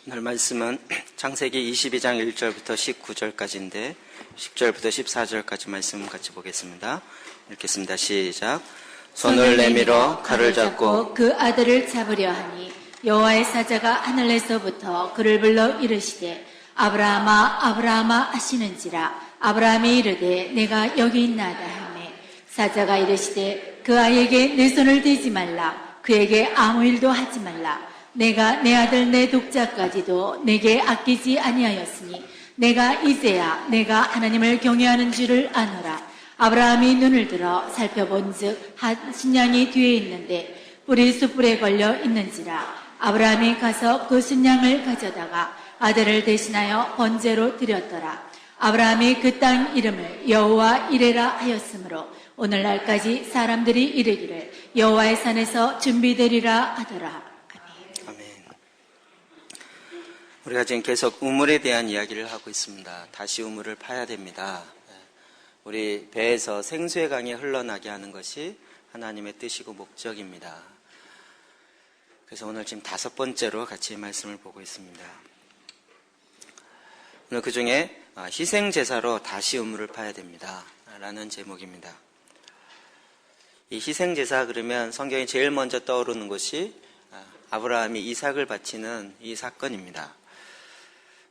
오늘 말씀은 창세기 22장 1절부터 19절까지인데 10절부터 14절까지 말씀 같이 보겠습니다. 읽겠습니다. 시작. 손을 내밀어 칼을 잡고 그 아들을 잡으려 하니 여호와의 사자가 하늘에서부터 그를 불러 이르시되 아브라함아 아브라함아 하시는지라. 아브라함이 이르되 내가 여기 있나이다 하매 사자가 이르시되 그 아이에게 내 손을 대지 말라. 그에게 아무 일도 하지 말라. 내가 내 아들 내 독자까지도 내게 아끼지 아니하였으니 내가 이제야 내가 하나님을 경외하는 줄을 아노라. 아브라함이 눈을 들어 살펴본즉 한 순양이 뒤에 있는데 뿔이 숯불에 걸려 있는지라. 아브라함이 가서 그 순양을 가져다가 아들을 대신하여 번제로 드렸더라. 아브라함이 그 땅 이름을 여호와 이레라 하였으므로 오늘날까지 사람들이 이르기를 여호와의 산에서 준비되리라 하더라. 우리가 지금 계속 우물에 대한 이야기를 하고 있습니다. 다시 우물을 파야 됩니다. 우리 배에서 생수의 강이 흘러나게 하는 것이 하나님의 뜻이고 목적입니다. 그래서 오늘 지금 5번째로 같이 말씀을 보고 있습니다. 오늘 그 중에 희생제사로 다시 우물을 파야 됩니다. 라는 제목입니다. 이 희생제사 그러면 성경에 제일 먼저 떠오르는 것이 아브라함이 이삭을 바치는 이 사건입니다.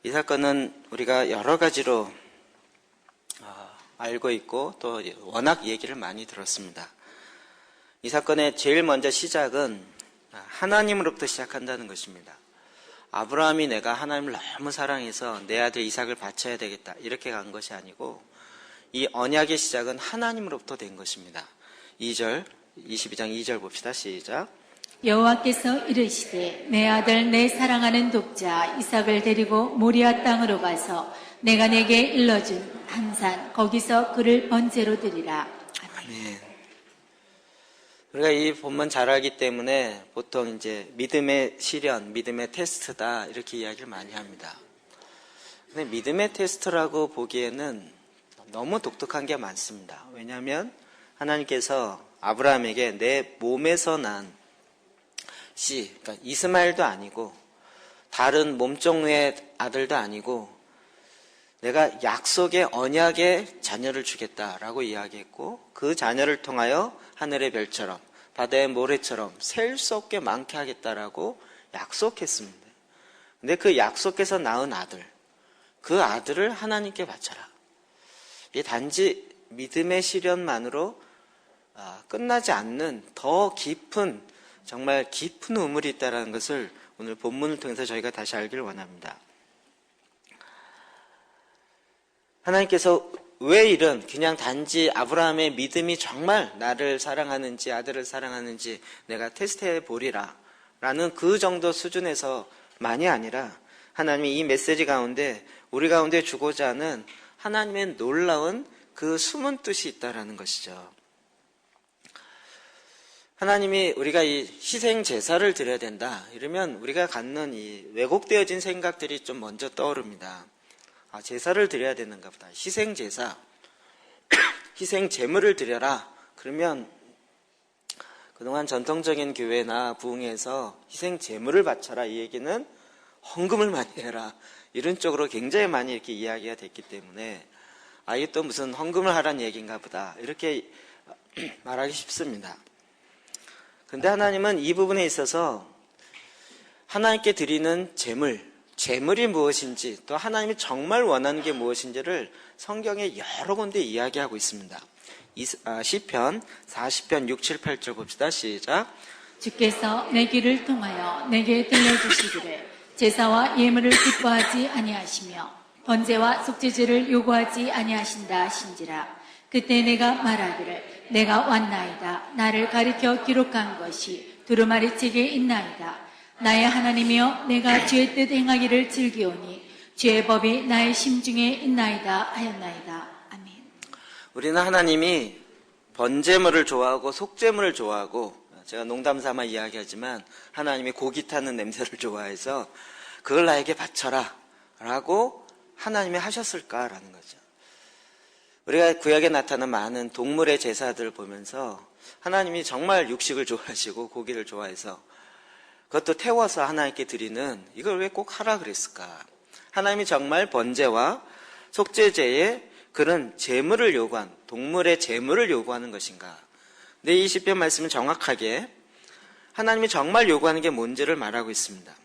이 사건은 우리가 여러 가지로 알고 있고 또 워낙 얘기를 많이 들었습니다. 이 사건의 제일 먼저 시작은 하나님으로부터 시작한다는 것입니다. 아브라함이 내가 하나님을 너무 사랑해서 내 아들 이삭을 바쳐야 되겠다 이렇게 간 것이 아니고 이 언약의 시작은 하나님으로부터 된 것입니다. 22장 2절 봅시다. 시작. 여호와께서 이르시되 내 아들 내 사랑하는 독자 이삭을 데리고 모리아 땅으로 가서 내가 내게 일러준 한 산 거기서 그를 번제로 드리라. 아멘. 우리가 이 본문 잘 알기 때문에 보통 이제 믿음의 시련, 믿음의 테스트다 이렇게 이야기를 많이 합니다. 근데 믿음의 테스트라고 보기에는 너무 독특한 게 많습니다. 왜냐하면 하나님께서 아브라함에게 내 몸에서 난 씨, 그러니까 이스마엘도 아니고 다른 몸종의 아들도 아니고 내가 약속의 언약의 자녀를 주겠다라고 이야기했고 그 자녀를 통하여 하늘의 별처럼 바다의 모래처럼 셀 수 없게 많게 하겠다라고 약속했습니다. 근데 그 약속해서 낳은 아들, 그 아들을 하나님께 바쳐라. 이 단지 믿음의 시련만으로 끝나지 않는 더 깊은 정말 깊은 우물이 있다는 것을 오늘 본문을 통해서 저희가 다시 알기를 원합니다. 하나님께서 왜 이런 그냥 단지 아브라함의 믿음이 정말 나를 사랑하는지 아들을 사랑하는지 내가 테스트해 보리라 라는 그 정도 수준에서만이 아니라 하나님이 이 메시지 가운데 우리 가운데 주고자 하는 하나님의 놀라운 그 숨은 뜻이 있다는 것이죠. 하나님이 우리가 이 희생 제사를 드려야 된다 이러면 우리가 갖는 이 왜곡되어진 생각들이 좀 먼저 떠오릅니다. 제사를 드려야 되는가 보다. 희생 제사, 희생 제물을 드려라. 그러면 그동안 전통적인 교회나 부흥회에서 희생 제물을 바쳐라 이 얘기는 헌금을 많이 해라 이런 쪽으로 굉장히 많이 이렇게 이야기가 됐기 때문에 이게 또 무슨 헌금을 하라는 얘기인가 보다 이렇게 말하기 쉽습니다. 근데 하나님은 이 부분에 있어서 하나님께 드리는 제물이 무엇인지 또 하나님이 정말 원하는 게 무엇인지를 성경에 여러 군데 이야기하고 있습니다. 시편 40편 6, 7, 8절 봅시다. 시작. 주께서 내 귀를 통하여 내게 들려주시기를 제사와 예물을 기뻐하지 아니하시며 번제와 속죄제를 요구하지 아니하신다 하신지라. 그때 내가 말하기를 내가 왔나이다. 나를 가리켜 기록한 것이 두루마리 책에 있나이다. 나의 하나님이여 내가 주의 뜻 행하기를 즐기오니 주의 법이 나의 심중에 있나이다 하였나이다. 아멘. 우리는 하나님이 번제물을 좋아하고 속죄물을 좋아하고 제가 농담삼아 이야기하지만 하나님이 고기 타는 냄새를 좋아해서 그걸 나에게 바쳐라 라고 하나님이 하셨을까라는 거죠. 우리가 구약에 나타난 많은 동물의 제사들을 보면서 하나님이 정말 육식을 좋아하시고 고기를 좋아해서 그것도 태워서 하나님께 드리는 이걸 왜 꼭 하라 그랬을까? 하나님이 정말 번제와 속죄제에 그런 제물을 요구한, 동물의 제물을 요구하는 것인가? 근데 이 시편 말씀은 정확하게 하나님이 정말 요구하는 게 뭔지를 말하고 있습니다.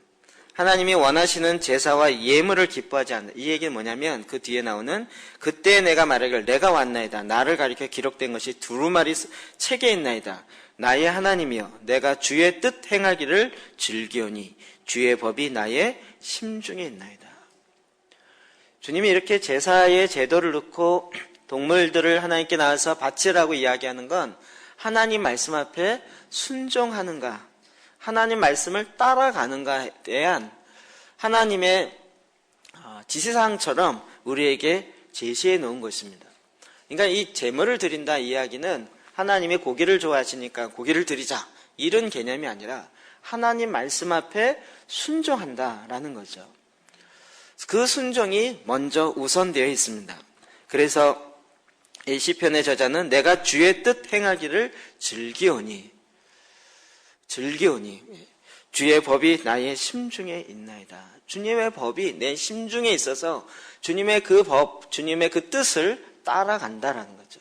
하나님이 원하시는 제사와 예물을 기뻐하지 않는다. 이 얘기는 뭐냐면 그 뒤에 나오는 그때 내가 말하기를 내가 왔나이다. 나를 가리켜 기록된 것이 두루마리 책에 있나이다. 나의 하나님이여 내가 주의 뜻 행하기를 즐기오니 주의 법이 나의 심중에 있나이다. 주님이 이렇게 제사의 제도를 넣고 동물들을 하나님께 나와서 바치라고 이야기하는 건 하나님 말씀 앞에 순종하는가, 하나님 말씀을 따라가는가에 대한 하나님의 지시사항처럼 우리에게 제시해 놓은 것입니다. 그러니까 이 제물을 드린다 이야기는 하나님이 고기를 좋아하시니까 고기를 드리자 이런 개념이 아니라 하나님 말씀 앞에 순종한다라는 거죠. 그 순종이 먼저 우선되어 있습니다. 그래서 이 시편의 저자는 내가 주의 뜻 행하기를 즐기오니 주의 법이 나의 심중에 있나이다. 주님의 법이 내 심중에 있어서 주님의 그 법, 주님의 그 뜻을 따라간다라는 거죠.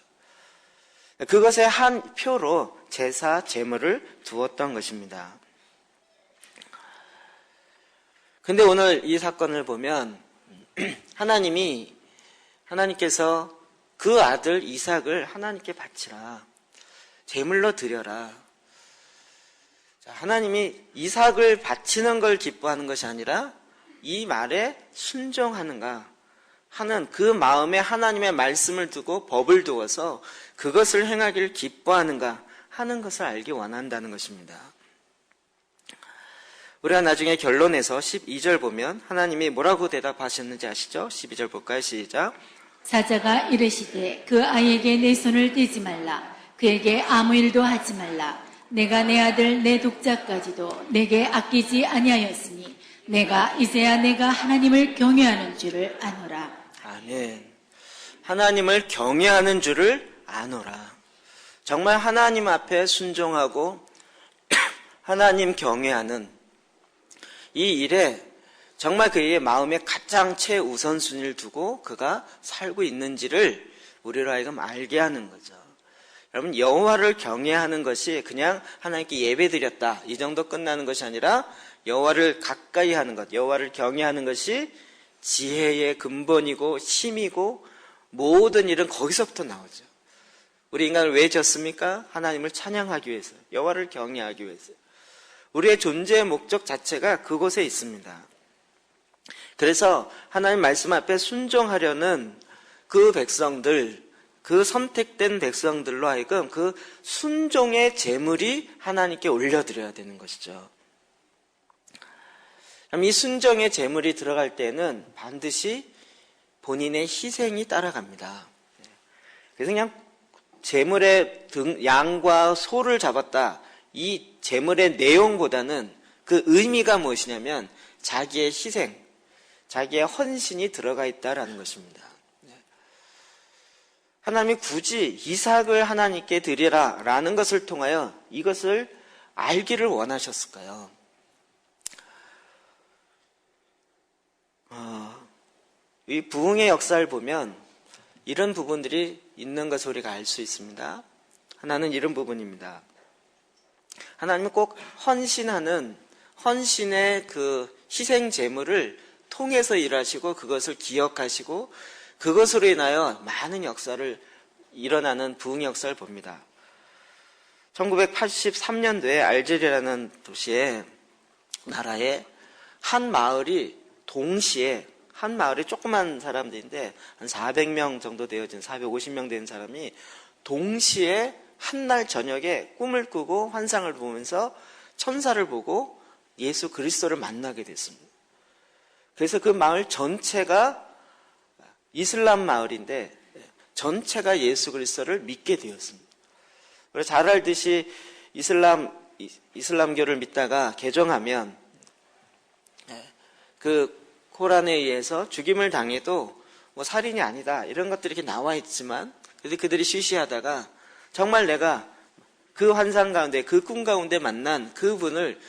그것의 한 표로 제사, 제물을 두었던 것입니다. 근데 오늘 이 사건을 보면 하나님께서 그 아들 이삭을 하나님께 바치라. 제물로 드려라. 하나님이 이삭을 바치는 걸 기뻐하는 것이 아니라 이 말에 순종하는가 하는 그 마음에 하나님의 말씀을 두고 법을 두어서 그것을 행하기를 기뻐하는가 하는 것을 알기 원한다는 것입니다. 우리가 나중에 결론에서 12절 보면 하나님이 뭐라고 대답하셨는지 아시죠? 12절 볼까요? 시작. 사자가 이르시되 그 아이에게 내 손을 떼지 말라. 그에게 아무 일도 하지 말라. 내가 내 아들 내 독자까지도 내게 아끼지 아니하였으니 내가 이제야 내가 하나님을 경외하는 줄을 아노라. 아멘. 하나님을 경외하는 줄을 아노라. 정말 하나님 앞에 순종하고 하나님 경외하는 이 일에 정말 그의 마음에 가장 최우선순위를 두고 그가 살고 있는지를 우리로 하여금 알게 하는 거죠. 여러분, 여호와를 경외하는 것이 그냥 하나님께 예배드렸다 이 정도 끝나는 것이 아니라 여호와를 가까이 하는 것, 여호와를 경외하는 것이 지혜의 근본이고 힘이고 모든 일은 거기서부터 나오죠. 우리 인간을 왜 졌습니까? 하나님을 찬양하기 위해서, 여호와를 경외하기 위해서. 우리의 존재의 목적 자체가 그곳에 있습니다. 그래서 하나님 말씀 앞에 순종하려는 그 백성들, 그 선택된 백성들로 하여금 그 순종의 제물이 하나님께 올려드려야 되는 것이죠. 그럼 이 순종의 제물이 들어갈 때는 반드시 본인의 희생이 따라갑니다. 그래서 그냥 제물의 양과 소를 잡았다. 이 제물의 내용보다는 그 의미가 무엇이냐면 자기의 희생, 자기의 헌신이 들어가 있다라는 것입니다. 하나님이 굳이 이삭을 하나님께 드리라라는 것을 통하여 이것을 알기를 원하셨을까요? 이 부흥의 역사를 보면 이런 부분들이 있는 것을 우리가 알 수 있습니다. 하나는 이런 부분입니다. 하나님은 꼭 헌신의 그 희생 제물을 통해서 일하시고 그것을 기억하시고 그것으로 인하여 많은 역사를 일어나는 부흥의 역사를 봅니다. 1983년도에 알제리라는 도시에 나라에 한 마을이 동시에 한 마을에 조그만 사람들인데 한 400명 정도 되어진 450명 되는 사람이 동시에 한날 저녁에 꿈을 꾸고 환상을 보면서 천사를 보고 예수 그리스도를 만나게 됐습니다. 그래서 그 마을 전체가 이슬람 마을인데 전체가 예수 그리스도를 믿게 되었습니다. 그래서 잘 알듯이 이슬람교를 믿다가 개종하면 그 코란에 의해서 죽임을 당해도 뭐 살인이 아니다 이런 것들이 이렇게 나와 있지만 그들이 쉬쉬하다가 정말 내가 그 환상 가운데 그 꿈 가운데 만난 그분을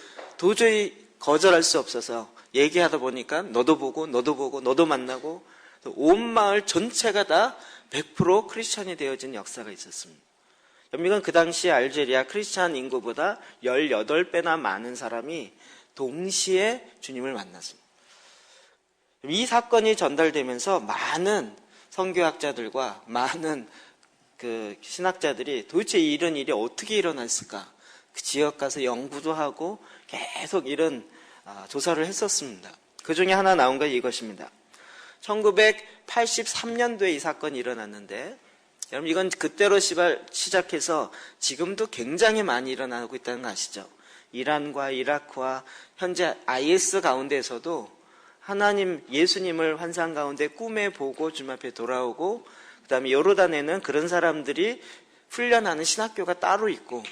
도저히 거절할 수 없어서 얘기하다 보니까 너도 보고 너도 만나고 온 마을 전체가 다 100% 크리스찬이 되어진 역사가 있었습니다. 이건 그 당시 알제리아 크리스찬 인구보다 18배나 많은 사람이 동시에 주님을 만났습니다. 이 사건이 전달되면서 많은 선교학자들과 많은 그 신학자들이 도대체 이런 일이 어떻게 일어났을까? 그 지역 가서 연구도 하고 계속 이런 조사를 했었습니다. 그 중에 하나 나온 게 이것입니다. 1983년도에 이 사건이 일어났는데, 여러분 이건 그때로 시작해서 지금도 굉장히 많이 일어나고 있다는 거 아시죠? 이란과 이라크와 현재 IS 가운데에서도 하나님 예수님을 환상 가운데 꿈에 보고 주님 앞에 돌아오고, 그 다음에 요르단에는 그런 사람들이 훈련하는 신학교가 따로 있고,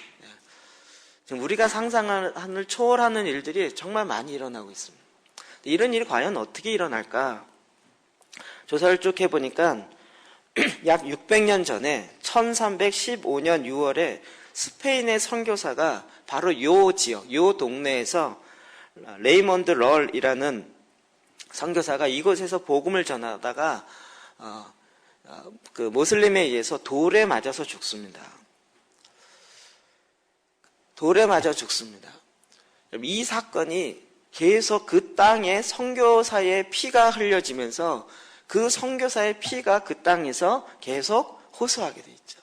지금 우리가 상상을 초월하는 일들이 정말 많이 일어나고 있습니다. 이런 일이 과연 어떻게 일어날까? 조사를 쭉 해보니까 약 600년 전에 1315년 6월에 스페인의 선교사가 바로 요 지역, 요 동네에서 레이몬드 럴이라는 선교사가 이곳에서 복음을 전하다가 그 모슬림에 의해서 돌에 맞아서 죽습니다. 돌에 맞아 죽습니다. 이 사건이 계속 그 땅에 선교사의 피가 흘려지면서 그 선교사의 피가 그 땅에서 계속 호소하게 돼 있죠.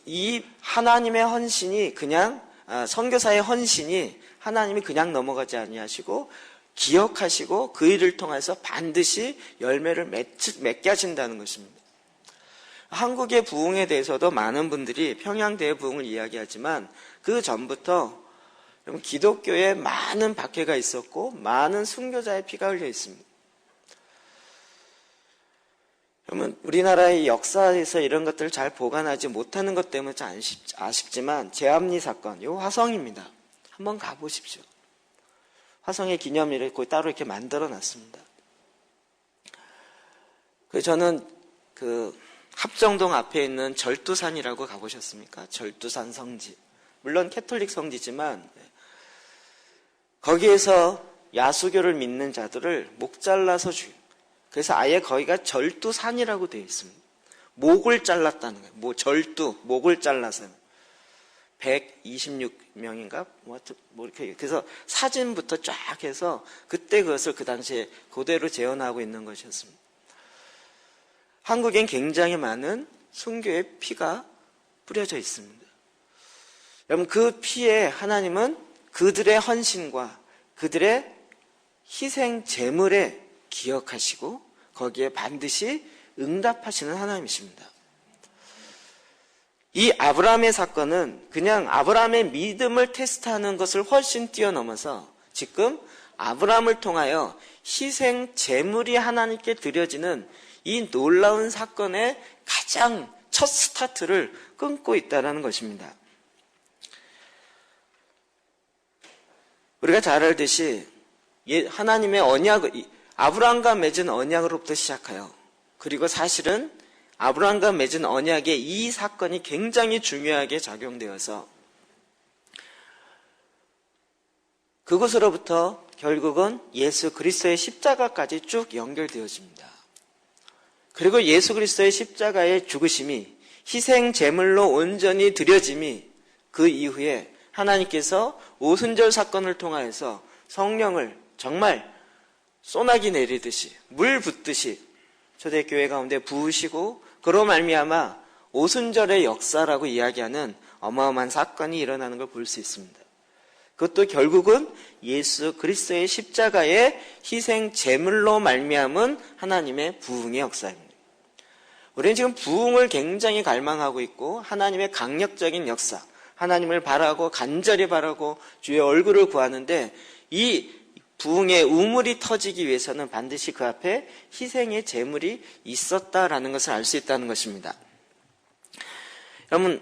이 하나님의 헌신이 그냥 선교사의 헌신이 하나님이 그냥 넘어가지 아니하시고 기억하시고 그 일을 통해서 반드시 열매를 맺게 하신다는 것입니다. 한국의 부흥에 대해서도 많은 분들이 평양대회 부흥을 이야기하지만 그 전부터 기독교에 많은 박해가 있었고 많은 순교자의 피가 흘려 있습니다. 그러면 우리나라의 역사에서 이런 것들을 잘 보관하지 못하는 것 때문에 좀 아쉽지만 제암리 사건, 이 화성입니다. 한번 가보십시오. 화성의 기념일을 거기 따로 이렇게 만들어 놨습니다. 저는 그 합정동 앞에 있는 절두산이라고 가보셨습니까? 절두산 성지. 물론 캐톨릭 성지지만 거기에서 야수교를 믿는 자들을 목 잘라서 죽여요. 그래서 아예 거기가 절두산이라고 되어 있습니다. 목을 잘랐다는 거예요. 목을 잘라서 126명인가? 뭐 이렇게. 그래서 사진부터 쫙 해서 그때 그것을 그 당시에 그대로 재현하고 있는 것이었습니다. 한국엔 굉장히 많은 순교의 피가 뿌려져 있습니다. 여러분 그 피에 하나님은 그들의 헌신과 그들의 희생 제물에 기억하시고 거기에 반드시 응답하시는 하나님이십니다. 이 아브라함의 사건은 그냥 아브라함의 믿음을 테스트하는 것을 훨씬 뛰어넘어서 지금 아브라함을 통하여 희생 제물이 하나님께 드려지는 이 놀라운 사건의 가장 첫 스타트를 끊고 있다는 것입니다. 우리가 잘 알듯이 하나님의 언약을 아브라함과 맺은 언약으로부터 시작하여 그리고 사실은 아브라함과 맺은 언약에 이 사건이 굉장히 중요하게 작용되어서 그것으로부터 결국은 예수 그리스도의 십자가까지 쭉 연결되어집니다. 그리고 예수 그리스도의 십자가의 죽으심이 희생 제물로 온전히 드려짐이 그 이후에 하나님께서 오순절 사건을 통하여서 성령을 정말 소나기 내리듯이 물 붓듯이 초대교회 가운데 부으시고 그로 말미암아 오순절의 역사라고 이야기하는 어마어마한 사건이 일어나는 걸 볼 수 있습니다. 그것도 결국은 예수 그리스도의 십자가의 희생 제물로 말미암은 하나님의 부흥의 역사입니다. 우리는 지금 부흥을 굉장히 갈망하고 있고 하나님의 강력적인 역사, 하나님을 바라고 간절히 바라고 주의 얼굴을 구하는데 이 부흥의 우물이 터지기 위해서는 반드시 그 앞에 희생의 제물이 있었다라는 것을 알 수 있다는 것입니다. 여러분,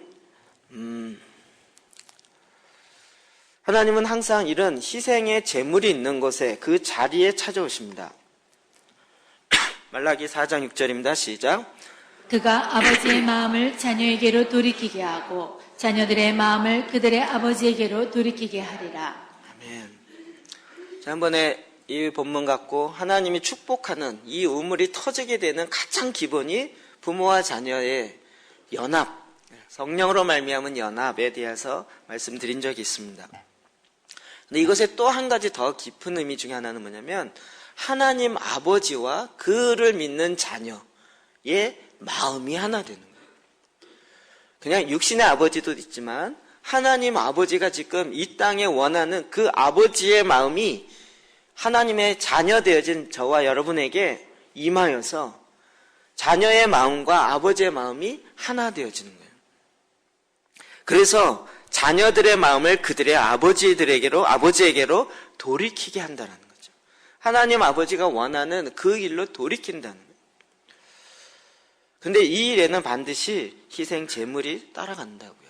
하나님은 항상 이런 희생의 제물이 있는 곳에 그 자리에 찾아오십니다. 말라기 4장 6절입니다. 시작. 그가 아버지의 마음을 자녀에게로 돌이키게 하고 자녀들의 마음을 그들의 아버지에게로 돌이키게 하리라. 아멘. 지난번에 이 본문 갖고 하나님이 축복하는 이 우물이 터지게 되는 가장 기본이 부모와 자녀의 연합, 성령으로 말미암은 연합에 대해서 말씀드린 적이 있습니다. 근데 이것에 또 한 가지 더 깊은 의미 중에 하나는 뭐냐면 하나님 아버지와 그를 믿는 자녀의 마음이 하나 되는 거예요. 그냥 육신의 아버지도 있지만 하나님 아버지가 지금 이 땅에 원하는 그 아버지의 마음이 하나님의 자녀 되어진 저와 여러분에게 임하여서 자녀의 마음과 아버지의 마음이 하나 되어지는 거예요. 그래서 자녀들의 마음을 그들의 아버지에게로 돌이키게 한다는 거죠. 하나님 아버지가 원하는 그 길로 돌이킨다는 거예요. 근데 이 일에는 반드시 희생 제물이 따라간다고요.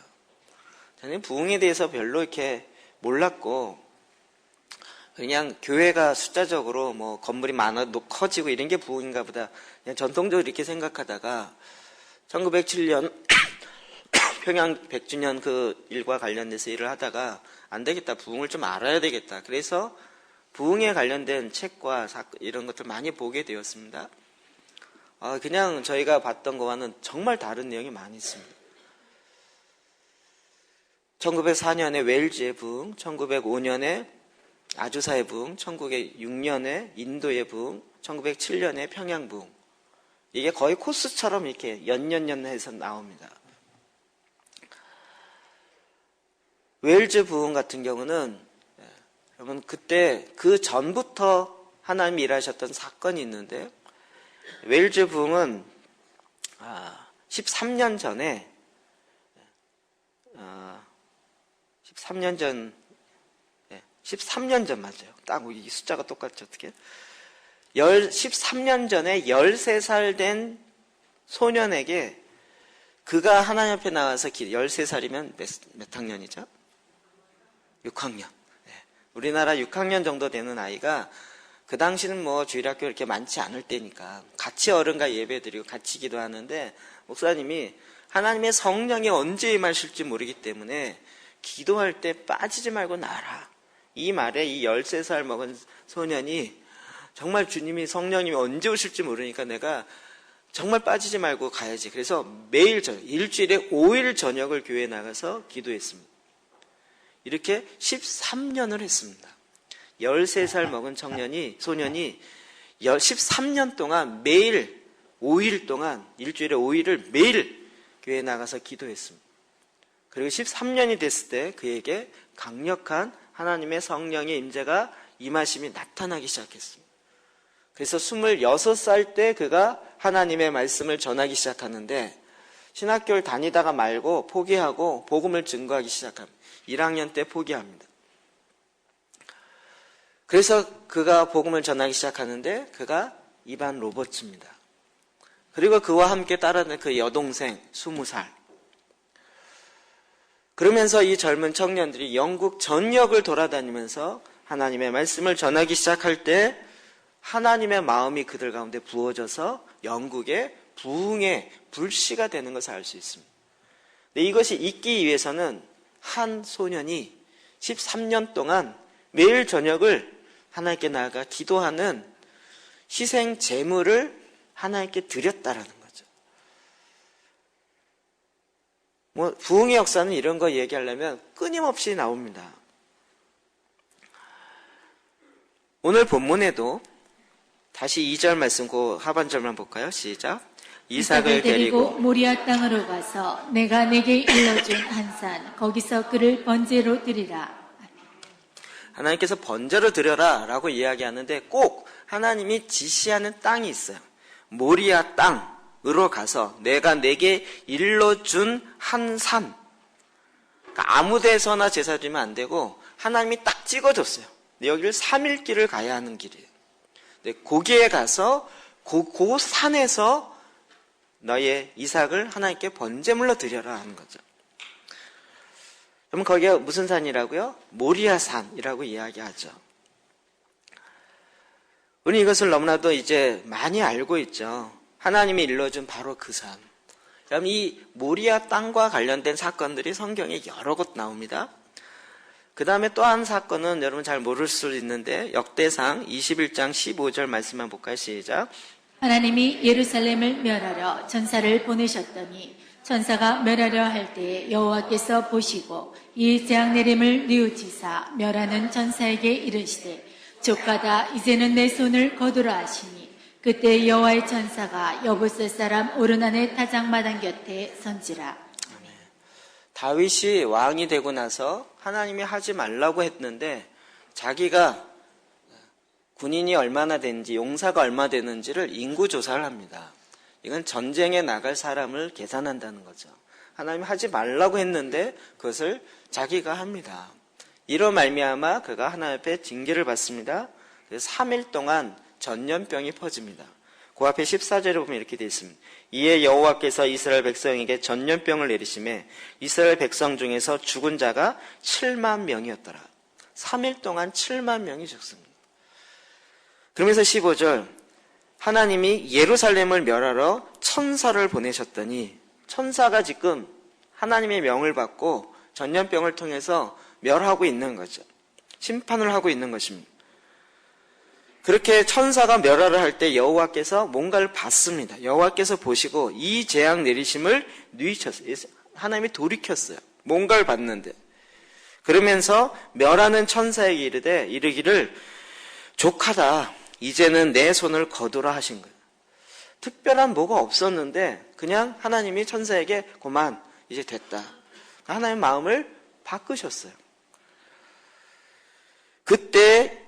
저는 부흥에 대해서 별로 이렇게 몰랐고 그냥 교회가 숫자적으로 뭐 건물이 많아 커지고 이런 게 부흥인가 보다 그냥 전통적으로 이렇게 생각하다가 1907년 평양 100주년 그 일과 관련돼서 일을 하다가 안 되겠다. 부흥을 좀 알아야 되겠다. 그래서 부흥에 관련된 책과 이런 것들 많이 보게 되었습니다. 그냥 저희가 봤던 거와는 정말 다른 내용이 많이 있습니다. 1904년에 웨일즈의 부흥, 1905년에 아주사의 부흥, 1906년에 인도의 부흥, 1907년에 평양 부흥. 이게 거의 코스처럼 이렇게 연년해서 나옵니다. 웨일즈 부흥 같은 경우는 여러분 그때 그 전부터 하나님이 일하셨던 사건이 있는데 웨일즈 부흥은 13년 전에 13년 전 맞아요. 딱 이 숫자가 똑같죠. 어떻게? 13년 전에 13살 된 소년에게 그가 하나님 앞에 나와서 13살이면 몇 학년이죠? 6학년. 우리나라 6학년 정도 되는 아이가 그 당시는 뭐 주일학교 이렇게 많지 않을 때니까 같이 어른과 예배드리고 같이 기도하는데 목사님이 하나님의 성령이 언제 임하실지 모르기 때문에 기도할 때 빠지지 말고 나라. 이 말에 이 13살 먹은 소년이 정말 주님이 성령님이 언제 오실지 모르니까 내가 정말 빠지지 말고 가야지. 그래서 매일 일주일에 5일 저녁을 교회에 나가서 기도했습니다. 이렇게 13년을 했습니다. 13살 먹은 소년이 13년 동안 매일 5일 동안 일주일에 5일을 매일 교회에 나가서 기도했습니다. 그리고 13년이 됐을 때 그에게 강력한 하나님의 성령의 임재가 임하심이 나타나기 시작했습니다. 그래서 26살 때 그가 하나님의 말씀을 전하기 시작하는데 신학교를 다니다가 말고 포기하고 복음을 증거하기 시작합니다. 1학년 때 포기합니다. 그래서 그가 복음을 전하기 시작하는데 그가 이반 로버츠입니다. 그리고 그와 함께 따르는 그 여동생 20살. 그러면서 이 젊은 청년들이 영국 전역을 돌아다니면서 하나님의 말씀을 전하기 시작할 때 하나님의 마음이 그들 가운데 부어져서 영국의 부흥의 불씨가 되는 것을 알 수 있습니다. 근데 이것이 있기 위해서는 한 소년이 13년 동안 매일 저녁을 하나님께 나아가 기도하는 희생 제물을 하나님께 드렸다라는 거죠. 뭐 부흥의 역사는 이런 거 얘기하려면 끊임없이 나옵니다. 오늘 본문에도 다시 2절 말씀 그 하반절만 볼까요? 시작. 이삭을 데리고 모리아 땅으로 가서 내가 내게 일러준 한 산 거기서 그를 번제로 드리라. 하나님께서 번제로 드려라 라고 이야기하는데 꼭 하나님이 지시하는 땅이 있어요. 모리아 땅으로 가서 내가 내게 일러준 한 산. 그러니까 아무 데서나 제사 드리면 안 되고 하나님이 딱 찍어줬어요. 여기를 3일 길을 가야 하는 길이에요. 거기에 가서 그 산에서 너의 이삭을 하나님께 번제물로 드려라 하는 거죠. 그럼 거기가 무슨 산이라고요? 모리아산이라고 이야기하죠. 우리 이것을 너무나도 이제 많이 알고 있죠. 하나님이 일러준 바로 그 산. 그럼 이 모리아 땅과 관련된 사건들이 성경에 여러 곳 나옵니다. 그 다음에 또 한 사건은 여러분 잘 모를 수도 있는데 역대상 21장 15절 말씀만 볼까요? 시작. 하나님이 예루살렘을 멸하려 천사를 보내셨더니 천사가 멸하려 할 때에 여호와께서 보시고 이 재앙 내림을 뉘우치사 멸하는 천사에게 이르시되 족하다 이제는 내 손을 거두라 하시니 그때 여호와의 천사가 여부스 사람 오르난의 타작마당 곁에 선지라. 다윗이 왕이 되고 나서 하나님이 하지 말라고 했는데 자기가 군인이 얼마나 되는지 용사가 얼마나 되는지를 인구 조사를 합니다. 이건 전쟁에 나갈 사람을 계산한다는 거죠. 하나님이 하지 말라고 했는데 그것을 자기가 합니다. 이로 말미암아 그가 하나님 앞에 징계를 받습니다. 그래서 3일 동안 전염병이 퍼집니다. 그 앞에 14절에 보면 이렇게 되어 있습니다. 이에 여호와께서 이스라엘 백성에게 전염병을 내리심에 이스라엘 백성 중에서 죽은 자가 7만 명이었더라. 3일 동안 7만 명이 죽습니다. 그러면서 15절 하나님이 예루살렘을 멸하러 천사를 보내셨더니 천사가 지금 하나님의 명을 받고 전염병을 통해서 멸하고 있는 거죠. 심판을 하고 있는 것입니다. 그렇게 천사가 멸하를 할 때 여호와께서 뭔가를 봤습니다. 여호와께서 보시고 이 재앙 내리심을 뉘우쳤어요. 하나님이 돌이켰어요. 뭔가를 봤는데. 그러면서 멸하는 천사에게 이르기를 족하다. 이제는 내 손을 거두라 하신 거예요. 특별한 뭐가 없었는데 그냥 하나님이 천사에게 그만 이제 됐다. 하나님의 마음을 바꾸셨어요. 그때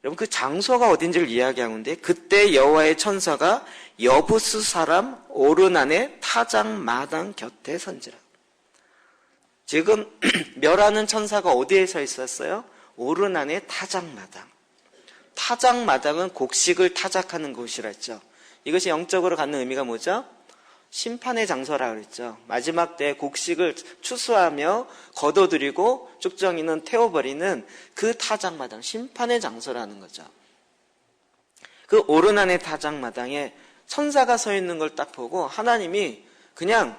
여러분 그 장소가 어딘지를 이야기하는데 그때 여호와의 천사가 여부스 사람 오르난의 타작마당 곁에 선지라. 지금 멸하는 천사가 어디에 서 있었어요? 오르난의 타작마당. 타작마당은 곡식을 타작하는 곳이라 했죠. 이것이 영적으로 갖는 의미가 뭐죠? 심판의 장소라 그랬죠. 마지막 때 곡식을 추수하며 거둬들이고 쭉정이는 태워버리는 그 타작마당, 심판의 장소라는 거죠. 그 오르난의 타작마당에 천사가 서 있는 걸 딱 보고 하나님이 그냥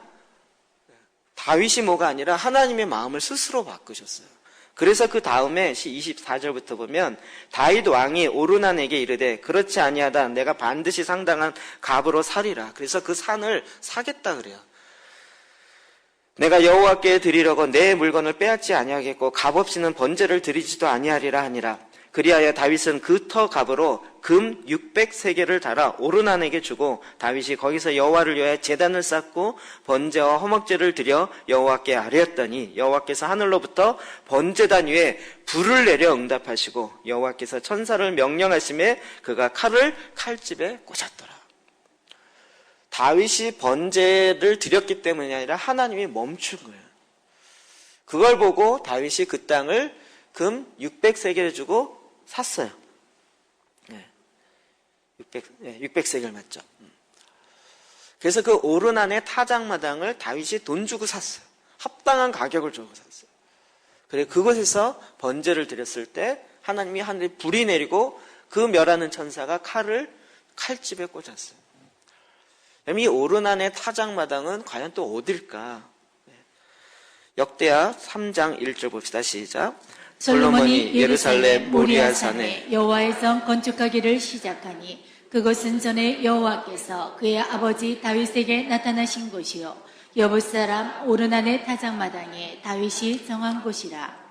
다윗이 뭐가 아니라 하나님의 마음을 스스로 바꾸셨어요. 그래서 그 다음에 24절부터 보면 다윗 왕이 오르난에게 이르되 그렇지 아니하다 내가 반드시 상당한 값으로 사리라. 그래서 그 산을 사겠다 그래요. 내가 여호와께 드리려고 내 물건을 빼앗지 아니하겠고 값 없이는 번제를 드리지도 아니하리라 하니라. 그리하여 다윗은 그 터 값으로 금 600세겔을 달아 오르난에게 주고 다윗이 거기서 여호와를 위하여 제단을 쌓고 번제와 허목제를 드려 여호와께 아뢰었더니 여호와께서 하늘로부터 번제단 위에 불을 내려 응답하시고 여호와께서 천사를 명령하심에 그가 칼을 칼집에 꽂았더라. 다윗이 번제를 드렸기 때문이 아니라 하나님이 멈춘 거예요. 그걸 보고 다윗이 그 땅을 금 600세겔을 주고 샀어요. 600세겔 맞죠? 그래서 그 오르난의 타작마당을 다윗이 돈 주고 샀어요. 합당한 가격을 주고 샀어요. 그리고 그곳에서 번제를 드렸을 때 하나님이 하늘에 불이 내리고 그 멸하는 천사가 칼을 칼집에 꽂았어요. 이 오르난의 타작마당은 과연 또 어딜까? 역대하 3장 1절 봅시다. 시작. 솔로몬이 예루살렘 모리아 산에 여호와의 성 건축하기를 시작하니 그것은 전에 여호와께서 그의 아버지 다윗에게 나타나신 곳이요 여부스 사람 오르난의 타작마당에 다윗이 정한 곳이라.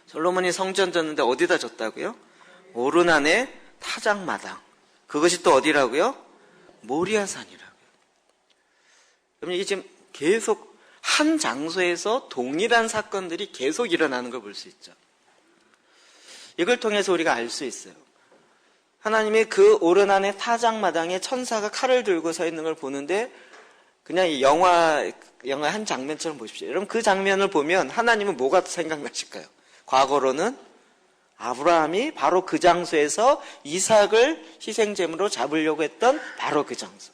솔로몬이 성전 졌는데 어디다 졌다고요? 오르난의 타작마당. 그것이 또 어디라고요? 모리아 산이라고요. 그럼 이게 지금 계속 한 장소에서 동일한 사건들이 계속 일어나는 걸 볼 수 있죠. 이걸 통해서 우리가 알 수 있어요. 하나님이 그 오르난의 타작마당에 천사가 칼을 들고 서 있는 걸 보는데 그냥 이 영화 한 장면처럼 보십시오. 여러분 그 장면을 보면 하나님은 뭐가 생각나실까요? 과거로는 아브라함이 바로 그 장소에서 이삭을 희생제물로 잡으려고 했던 바로 그 장소.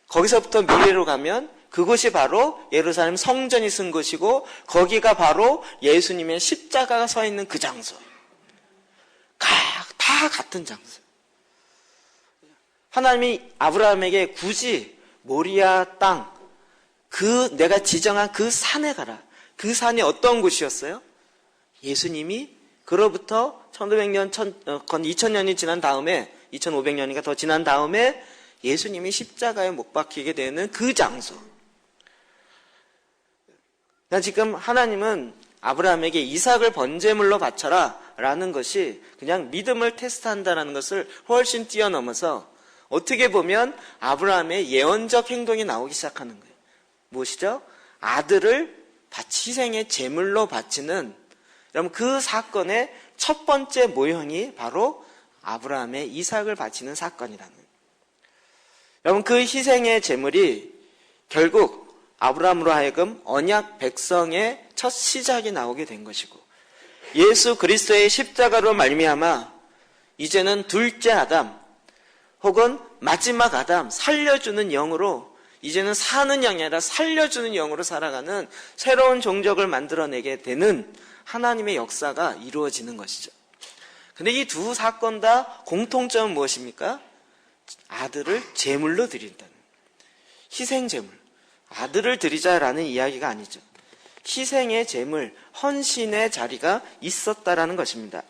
거기서부터 미래로 가면 그곳이 바로 예루살렘 성전이 쓴 곳이고 거기가 바로 예수님의 십자가가 서 있는 그 장소. 다 같은 장소. 하나님이 아브라함에게 굳이 모리아 땅, 내가 지정한 그 산에 가라. 그 산이 어떤 곳이었어요? 예수님이 그로부터 1500년, 2000년이 지난 다음에 2500년이가 더 지난 다음에 예수님이 십자가에 못 박히게 되는 그 장소. 그러니까 지금 하나님은 아브라함에게 이삭을 번제물로 바쳐라 라는 것이 그냥 믿음을 테스트한다는 것을 훨씬 뛰어넘어서 어떻게 보면 아브라함의 예언적 행동이 나오기 시작하는 거예요. 무엇이죠? 아들을 희생의 제물로 바치는, 여러분 그 사건의 첫 번째 모형이 바로 아브라함의 이삭을 바치는 사건이라는 거예요. 여러분 그 희생의 제물이 결국 아브라함으로 하여금 언약 백성의 첫 시작이 나오게 된 것이고, 예수 그리스도의 십자가로 말미암아 이제는 둘째 아담 혹은 마지막 아담, 살려주는 영으로, 이제는 사는 영이 아니라 살려주는 영으로 살아가는 새로운 종족을 만들어내게 되는 하나님의 역사가 이루어지는 것이죠. 근데 이 두 사건 다 공통점은 무엇입니까? 아들을 제물로 드린다는, 희생제물, 아들을 드리자라는 이야기가 아니죠. 희생의 제물, 헌신의 자리가 있었다라는 것입니다.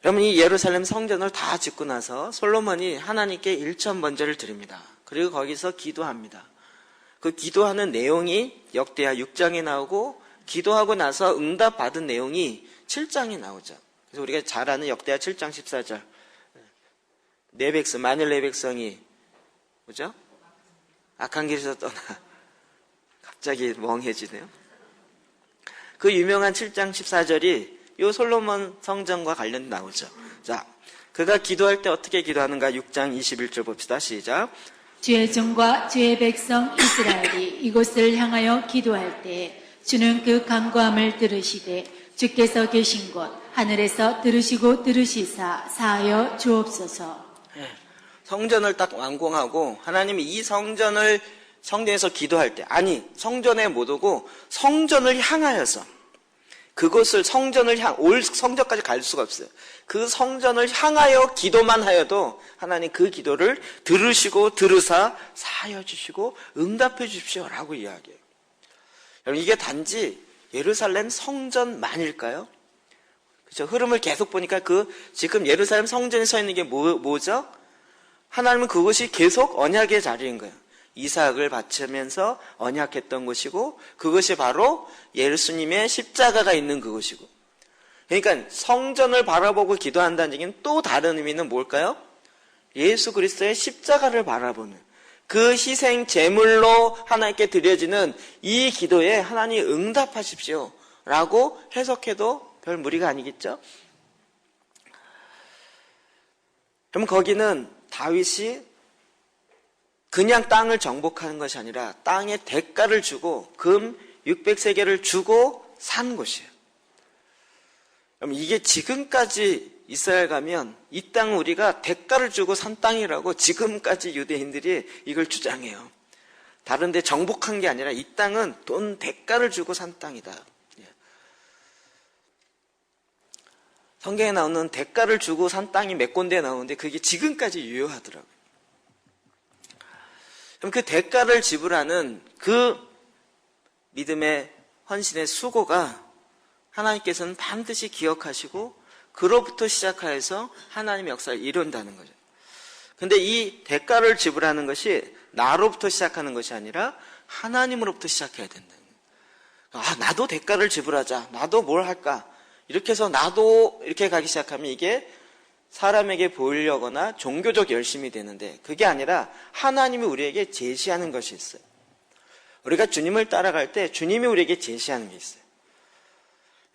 여러분, 이 예루살렘 성전을 다 짓고 나서 솔로몬이 하나님께 일천번제를 드립니다. 그리고 거기서 기도합니다. 그 기도하는 내용이 역대하 6장에 나오고, 기도하고 나서 응답받은 내용이 7장에 나오죠. 그래서 우리가 잘 아는 역대하 7장 14절. 만일 내 백성이 뭐죠? 악한 길에서 떠나. 갑자기 멍해지네요. 그 유명한 7장 14절이 이 솔로몬 성전과 관련이 나오죠. 자, 그가 기도할 때 어떻게 기도하는가? 6장 21절 봅시다. 시작. 주의 종과 주의 백성 이스라엘이 이곳을 향하여 기도할 때 주는 그 간구함을 들으시되 주께서 계신 곳 하늘에서 들으시고 들으시사 사하여 주옵소서. 성전을 딱 완공하고 하나님이 이 성전에서 기도할 때, 아니 성전에 못 오고 성전을 향하여서, 그곳을 올 성전까지 갈 수가 없어요. 그 성전을 향하여 기도만 하여도 하나님 그 기도를 들으시고 들으사 사하여 주시고 응답해 주십시오라고 이야기해요. 여러분, 이게 단지 예루살렘 성전만일까요? 그렇죠? 흐름을 계속 보니까 지금 예루살렘 성전에 서 있는 게 뭐죠? 하나님은 그것이 계속 언약의 자리인 거예요. 이삭을 바치면서 언약했던 것이고, 그것이 바로 예수님의 십자가가 있는 그것이고. 그러니까 성전을 바라보고 기도한다는 얘기는 또 다른 의미는 뭘까요? 예수 그리스도의 십자가를 바라보는, 그 희생 제물로 하나님께 드려지는 이 기도에 하나님 응답하십시오 라고 해석해도 별 무리가 아니겠죠? 그럼 거기는 다윗이 그냥 땅을 정복하는 것이 아니라 땅의 대가를 주고 금 600세겔을 주고 산 곳이에요. 그럼 이게 지금까지 이스라엘 가면 이 땅 우리가 대가를 주고 산 땅이라고 지금까지 유대인들이 이걸 주장해요. 다른 데 정복한 게 아니라 이 땅은 돈 대가를 주고 산 땅이다. 성경에 나오는 대가를 주고 산 땅이 몇 군데 나오는데 그게 지금까지 유효하더라고요. 그럼 그 대가를 지불하는 그 믿음의 헌신의 수고가 하나님께서는 반드시 기억하시고 그로부터 시작하여서 하나님의 역사를 이룬다는 거죠. 근데 이 대가를 지불하는 것이 나로부터 시작하는 것이 아니라 하나님으로부터 시작해야 된다는 거예요. 나도 대가를 지불하자. 나도 뭘 할까? 이렇게 해서 나도 이렇게 가기 시작하면 이게 사람에게 보이려거나 종교적 열심이 되는데, 그게 아니라 하나님이 우리에게 제시하는 것이 있어요. 우리가 주님을 따라갈 때 주님이 우리에게 제시하는 게 있어요.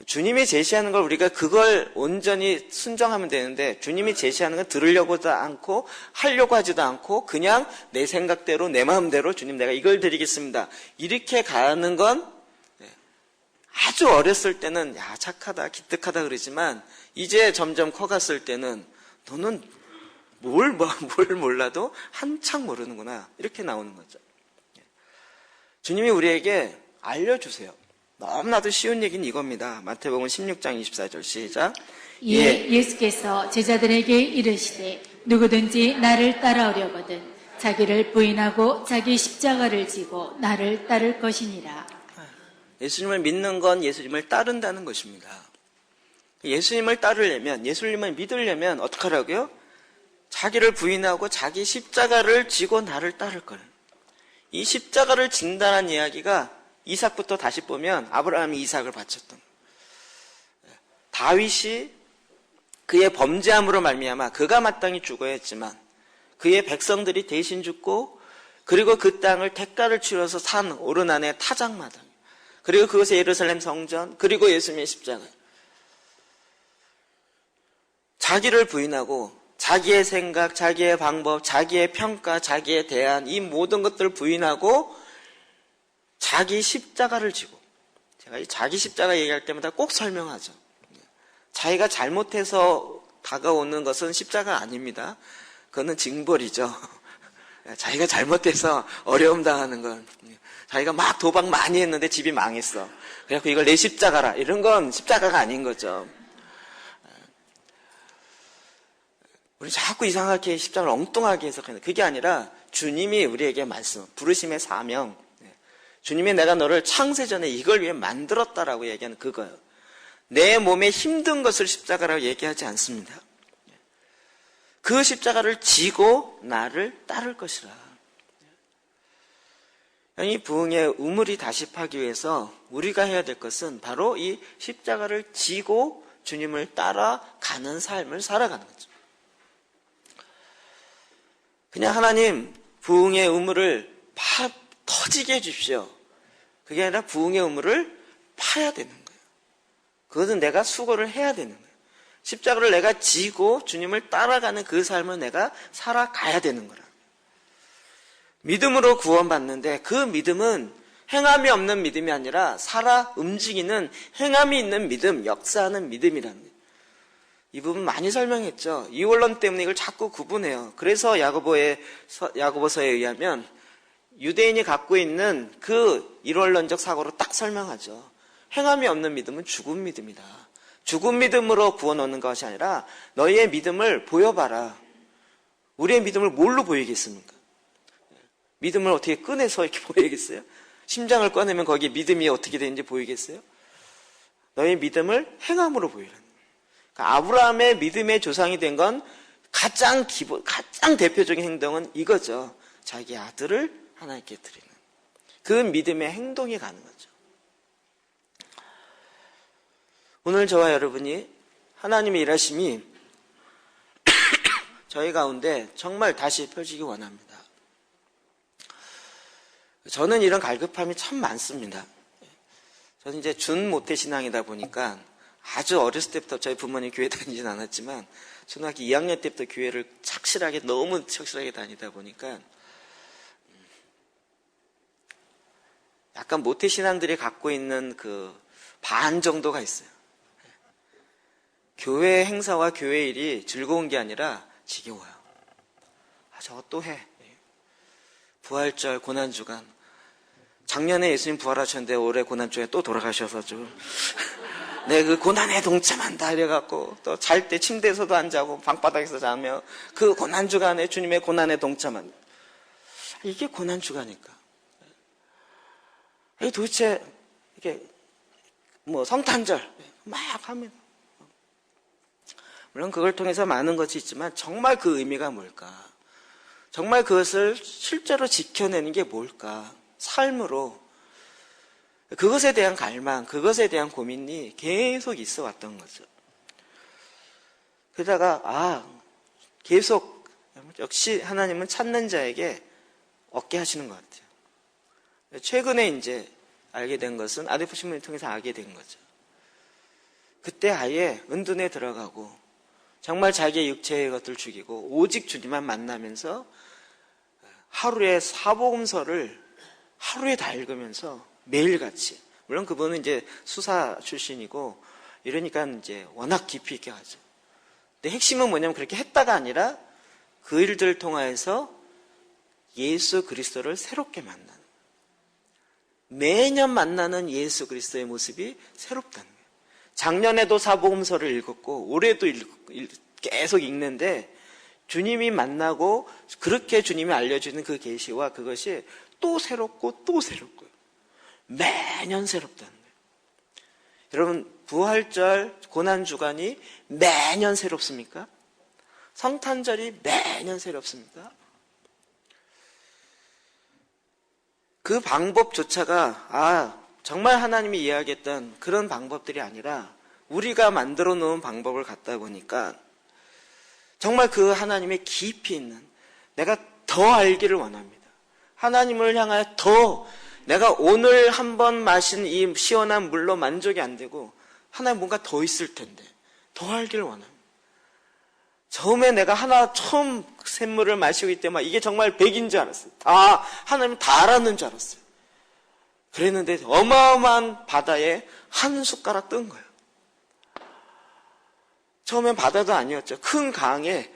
주님이 제시하는 걸 우리가 그걸 온전히 순종하면 되는데, 주님이 제시하는 건 들으려고도 않고 하려고 하지도 않고 그냥 내 생각대로 내 마음대로 주님 내가 이걸 드리겠습니다 이렇게 가는 건 아주 어렸을 때는 야 착하다 기특하다 그러지만 이제 점점 커갔을 때는 너는 뭘 몰라도 한창 모르는구나 이렇게 나오는 거죠. 주님이 우리에게 알려주세요. 너무나도 쉬운 얘기는 이겁니다. 마태복음 16장 24절 시작. 예수께서 제자들에게 이르시되 누구든지 나를 따라오려거든 자기를 부인하고 자기 십자가를 지고 나를 따를 것이니라. 예수님을 믿는 건 예수님을 따른다는 것입니다. 예수님을 따르려면, 예수님을 믿으려면 어떻게 하라고요? 자기를 부인하고 자기 십자가를 지고 나를 따를 거예요. 이 십자가를 진다는 이야기가 이삭부터 다시 보면 아브라함이 이삭을 바쳤던 거예요. 다윗이 그의 범죄함으로 말미암아 그가 마땅히 죽어야 했지만 그의 백성들이 대신 죽고, 그리고 그 땅을 대가를 치러서 산 오르난의 타작마당, 그리고 그것의 예루살렘 성전, 그리고 예수님의 십자가. 자기를 부인하고 자기의 생각, 자기의 방법, 자기의 평가, 자기의 대안, 이 모든 것들을 부인하고 자기 십자가를 지고, 제가 이 자기 십자가 얘기할 때마다 꼭 설명하죠. 자기가 잘못해서 다가오는 것은 십자가 아닙니다. 그거는 징벌이죠. 자기가 잘못해서 어려움 당하는 건, 자기가 막 도박 많이 했는데 집이 망했어. 그래갖고 이걸 내 십자가라, 이런 건 십자가가 아닌 거죠. 우리 자꾸 이상하게 십자가를 엉뚱하게 해석하는, 그게 아니라 주님이 우리에게 말씀, 부르심의 사명, 주님이 내가 너를 창세전에 이걸 위해 만들었다라고 얘기하는 그거예요. 내 몸에 힘든 것을 십자가라고 얘기하지 않습니다. 그 십자가를 지고 나를 따를 것이라. 이 부흥의 우물이 다시 파기 위해서 우리가 해야 될 것은 바로 이 십자가를 지고 주님을 따라가는 삶을 살아가는 거죠. 그냥 하나님 부흥의 우물을 터지게 해주십시오, 그게 아니라 부흥의 우물을 파야 되는 거예요. 그것은 내가 수고를 해야 되는 거예요. 십자가를 내가 지고 주님을 따라가는 그 삶을 내가 살아가야 되는 거라. 믿음으로 구원받는데 그 믿음은 행함이 없는 믿음이 아니라 살아 움직이는 행함이 있는 믿음, 역사하는 믿음이라는 거예요. 이 부분 많이 설명했죠. 이원론 때문에 이걸 자꾸 구분해요. 그래서 야고보서에 의하면 유대인이 갖고 있는 그 일원론적 사고로 딱 설명하죠. 행함이 없는 믿음은 죽은 믿음이다. 죽은 믿음으로 구원 얻는 것이 아니라 너희의 믿음을 보여봐라. 우리의 믿음을 뭘로 보이겠습니까? 믿음을 어떻게 꺼내서 이렇게 보이겠어요? 심장을 꺼내면 거기에 믿음이 어떻게 되는지 보이겠어요? 너희의 믿음을 행함으로 보이라. 그러니까 아브라함의 믿음의 조상이 된 건 가장 대표적인 행동은 이거죠. 자기 아들을 하나님께 드리는 그 믿음의 행동이 가는 거죠. 오늘 저와 여러분이 하나님의 일하심이 저희 가운데 정말 다시 펼치기 원합니다. 저는 이런 갈급함이 참 많습니다. 저는 이제 준모태신앙이다 보니까 아주 어렸을 때부터 저희 부모님 교회 다니진 않았지만 초등학교 2학년 때부터 교회를 너무 착실하게 다니다 보니까 약간 모태신앙들이 갖고 있는 그 반 정도가 있어요. 교회 행사와 교회 일이 즐거운 게 아니라 지겨워요. 저거 또 해. 부활절, 고난주간. 작년에 예수님 부활하셨는데 올해 고난주에 또 돌아가셔서 좀 내 그 고난에 동참한다 이래갖고 또 잘 때 침대에서도 안 자고 방바닥에서 자며 그 고난주간에 주님의 고난에 동참한다. 이게 고난주간일까? 이게 도대체 이게 성탄절 막 하면 물론 그걸 통해서 많은 것이 있지만 정말 그 의미가 뭘까? 정말 그것을 실제로 지켜내는 게 뭘까? 삶으로 그것에 대한 갈망, 그것에 대한 고민이 계속 있어 왔던 거죠. 그러다가 계속 역시 하나님은 찾는 자에게 얻게 하시는 것 같아요. 최근에 이제 알게 된 것은 아데프 신문을 통해서 알게 된 거죠. 그때 아예 은둔에 들어가고 정말 자기의 육체의 것들 죽이고 오직 주님만 만나면서 하루에 사복음서를 하루에 다 읽으면서 매일같이, 물론 그분은 이제 수사 출신이고 이러니까 이제 워낙 깊이 있게 하죠. 근데 핵심은 뭐냐면 그렇게 했다가 아니라 그 일들을 통하여서 예수 그리스도를 새롭게 만나는, 매년 만나는 예수 그리스도의 모습이 새롭다는 거예요. 작년에도 사복음서를 읽었고 올해도 계속 읽는데 주님이 만나고 그렇게 주님이 알려주는 그 계시와 그것이 또 새롭고 또 새롭고요. 매년 새롭다는 거예요. 여러분, 부활절 고난주간이 매년 새롭습니까? 성탄절이 매년 새롭습니까? 그 방법조차가 정말 하나님이 이야기했던 그런 방법들이 아니라 우리가 만들어 놓은 방법을 갖다 보니까 정말 그 하나님의 깊이 있는, 내가 더 알기를 원합니다. 하나님을 향하여 더, 내가 오늘 한번 마신 이 시원한 물로 만족이 안 되고 하나님 뭔가 더 있을 텐데 더 알기를 원합니다. 처음에 내가 처음 샘물을 마시고 있을 때 막 이게 정말 백인 줄 알았어요. 하나님 다 알았는 줄 알았어요. 그랬는데 어마어마한 바다에 한 숟가락 뜬 거예요. 처음엔 바다도 아니었죠. 큰 강에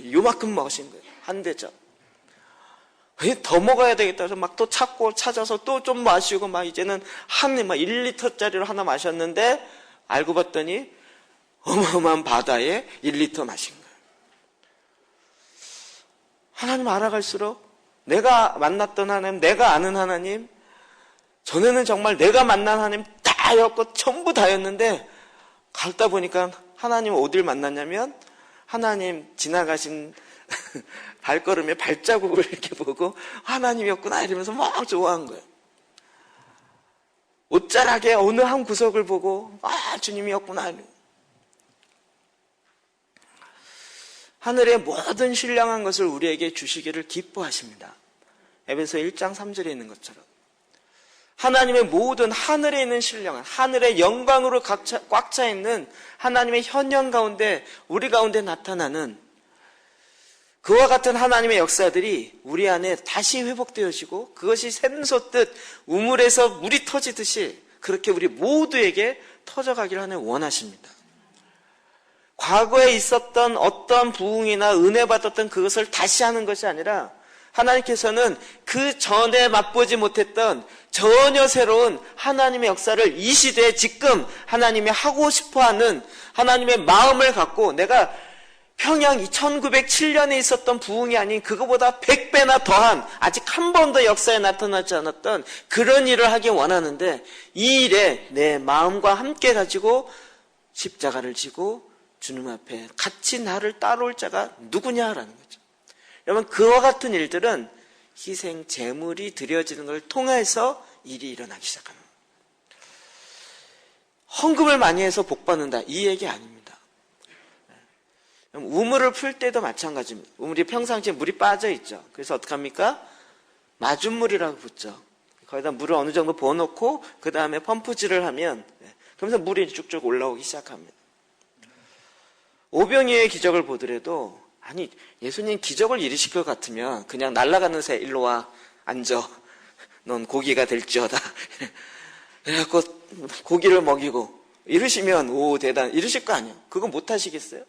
요만큼 먹으신 거예요. 한 대접. 더 먹어야 되겠다 해서 막 또 찾아서 또 좀 마시고 막 이제는 막 1리터짜리로 하나 마셨는데 알고 봤더니 어마어마한 바다에 1리터 마신 거예요. 하나님 알아갈수록 내가 만났던 하나님, 내가 아는 하나님, 전에는 정말 내가 만난 하나님 다였고 전부 다였는데 갔다 보니까 하나님 어딜 만났냐면 하나님 지나가신 발걸음에 발자국을 이렇게 보고 하나님이었구나 이러면서 막 좋아한 거예요. 옷자락에 어느 한 구석을 보고 주님이었구나. 하늘의 모든 신령한 것을 우리에게 주시기를 기뻐하십니다. 에베소 1장 3절에 있는 것처럼 하나님의 모든 하늘에 있는 신령한, 하늘의 영광으로 꽉 차 있는 하나님의 현현 가운데, 우리 가운데 나타나는 그와 같은 하나님의 역사들이 우리 안에 다시 회복되어지고 그것이 샘솟듯 우물에서 물이 터지듯이 그렇게 우리 모두에게 터져가기를 하나님 원하십니다. 과거에 있었던 어떤 부흥이나 은혜 받았던 그것을 다시 하는 것이 아니라 하나님께서는 그 전에 맛보지 못했던 전혀 새로운 하나님의 역사를 이 시대에 지금 하나님이 하고 싶어하는 하나님의 마음을 갖고 내가 평양 1907년에 있었던 부흥이 아닌 그거보다 100배나 더한 아직 한 번도 역사에 나타나지 않았던 그런 일을 하기 원하는데 이 일에 내 마음과 함께 가지고 십자가를 지고 주님 앞에 같이 나를 따라올 자가 누구냐라는 거죠. 여러분, 그와 같은 일들은 희생 제물이 드려지는 걸 통해서 일이 일어나기 시작합니다. 헌금을 많이 해서 복 받는다, 이 얘기 아닙니다. 우물을 풀 때도 마찬가지입니다. 우물이 평상시에 물이 빠져 있죠. 그래서 어떡합니까? 마중물이라고 붙죠. 거기다 물을 어느 정도 부어놓고 그 다음에 펌프질을 하면 그러면서 물이 쭉쭉 올라오기 시작합니다. 오병이어의 기적을 보더라도 예수님 기적을 일으킬 것 같으면 그냥 날아가는 새 일로 와 앉아 넌 고기가 될지어다 그래갖고 고기를 먹이고 이러시면 오 대단 이러실 거 아니에요. 그거 못 하시겠어요?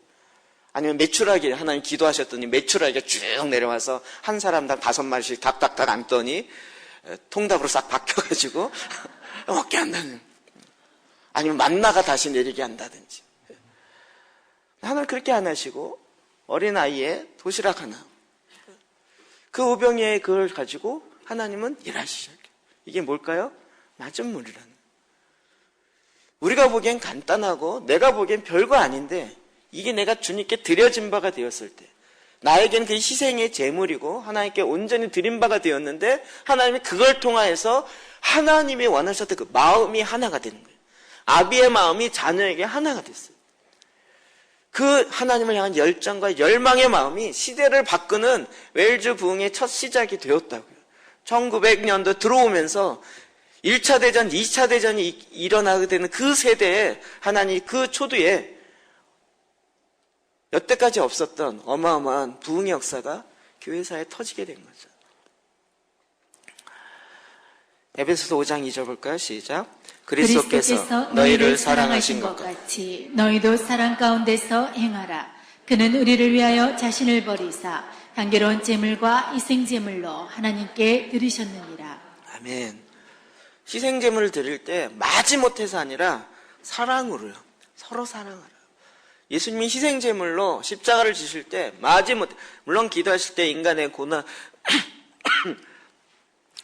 아니면 메추라기 하나님 기도하셨더니 메추라기가 쭉 내려와서 한 사람당 5마리씩 닥닥닥 앉더니 통닭으로 싹 박혀가지고 먹게 한다는, 아니면 만나가 다시 내리게 한다든지. 하나님 그렇게 안 하시고 어린아이의 도시락 하나, 그 오병이의 그걸 가지고 하나님은 일하시죠. 이게 뭘까요? 마중물이라는. 우리가 보기엔 간단하고 내가 보기엔 별거 아닌데 이게 내가 주님께 드려진 바가 되었을 때 나에겐 그 희생의 제물이고 하나님께 온전히 드린 바가 되었는데 하나님이 그걸 통하여서 하나님이 원하셨던 그 마음이 하나가 되는 거예요. 아비의 마음이 자녀에게 하나가 됐어요. 그 하나님을 향한 열정과 열망의 마음이 시대를 바꾸는 웰즈 부흥의 첫 시작이 되었다고요. 1900년도 들어오면서 1차 대전, 2차 대전이 일어나게 되는 그 세대에 하나님 그 초두에 여태까지 없었던 어마어마한 부흥의 역사가 교회사에 터지게 된 거죠. 에베소서 5장 2절 볼까요? 시작. 그리스도께서 너희를 사랑하신 것 같이 너희도 사랑 가운데서 행하라. 그는 우리를 위하여 자신을 버리사 향기로운 제물과 희생제물로 하나님께 드리셨느니라. 아멘. 희생제물을 드릴 때 마지못해서 아니라 사랑으로요. 서로 사랑하라. 예수님이 희생제물로 십자가를 지실 때 마지못해, 물론 기도하실 때 인간의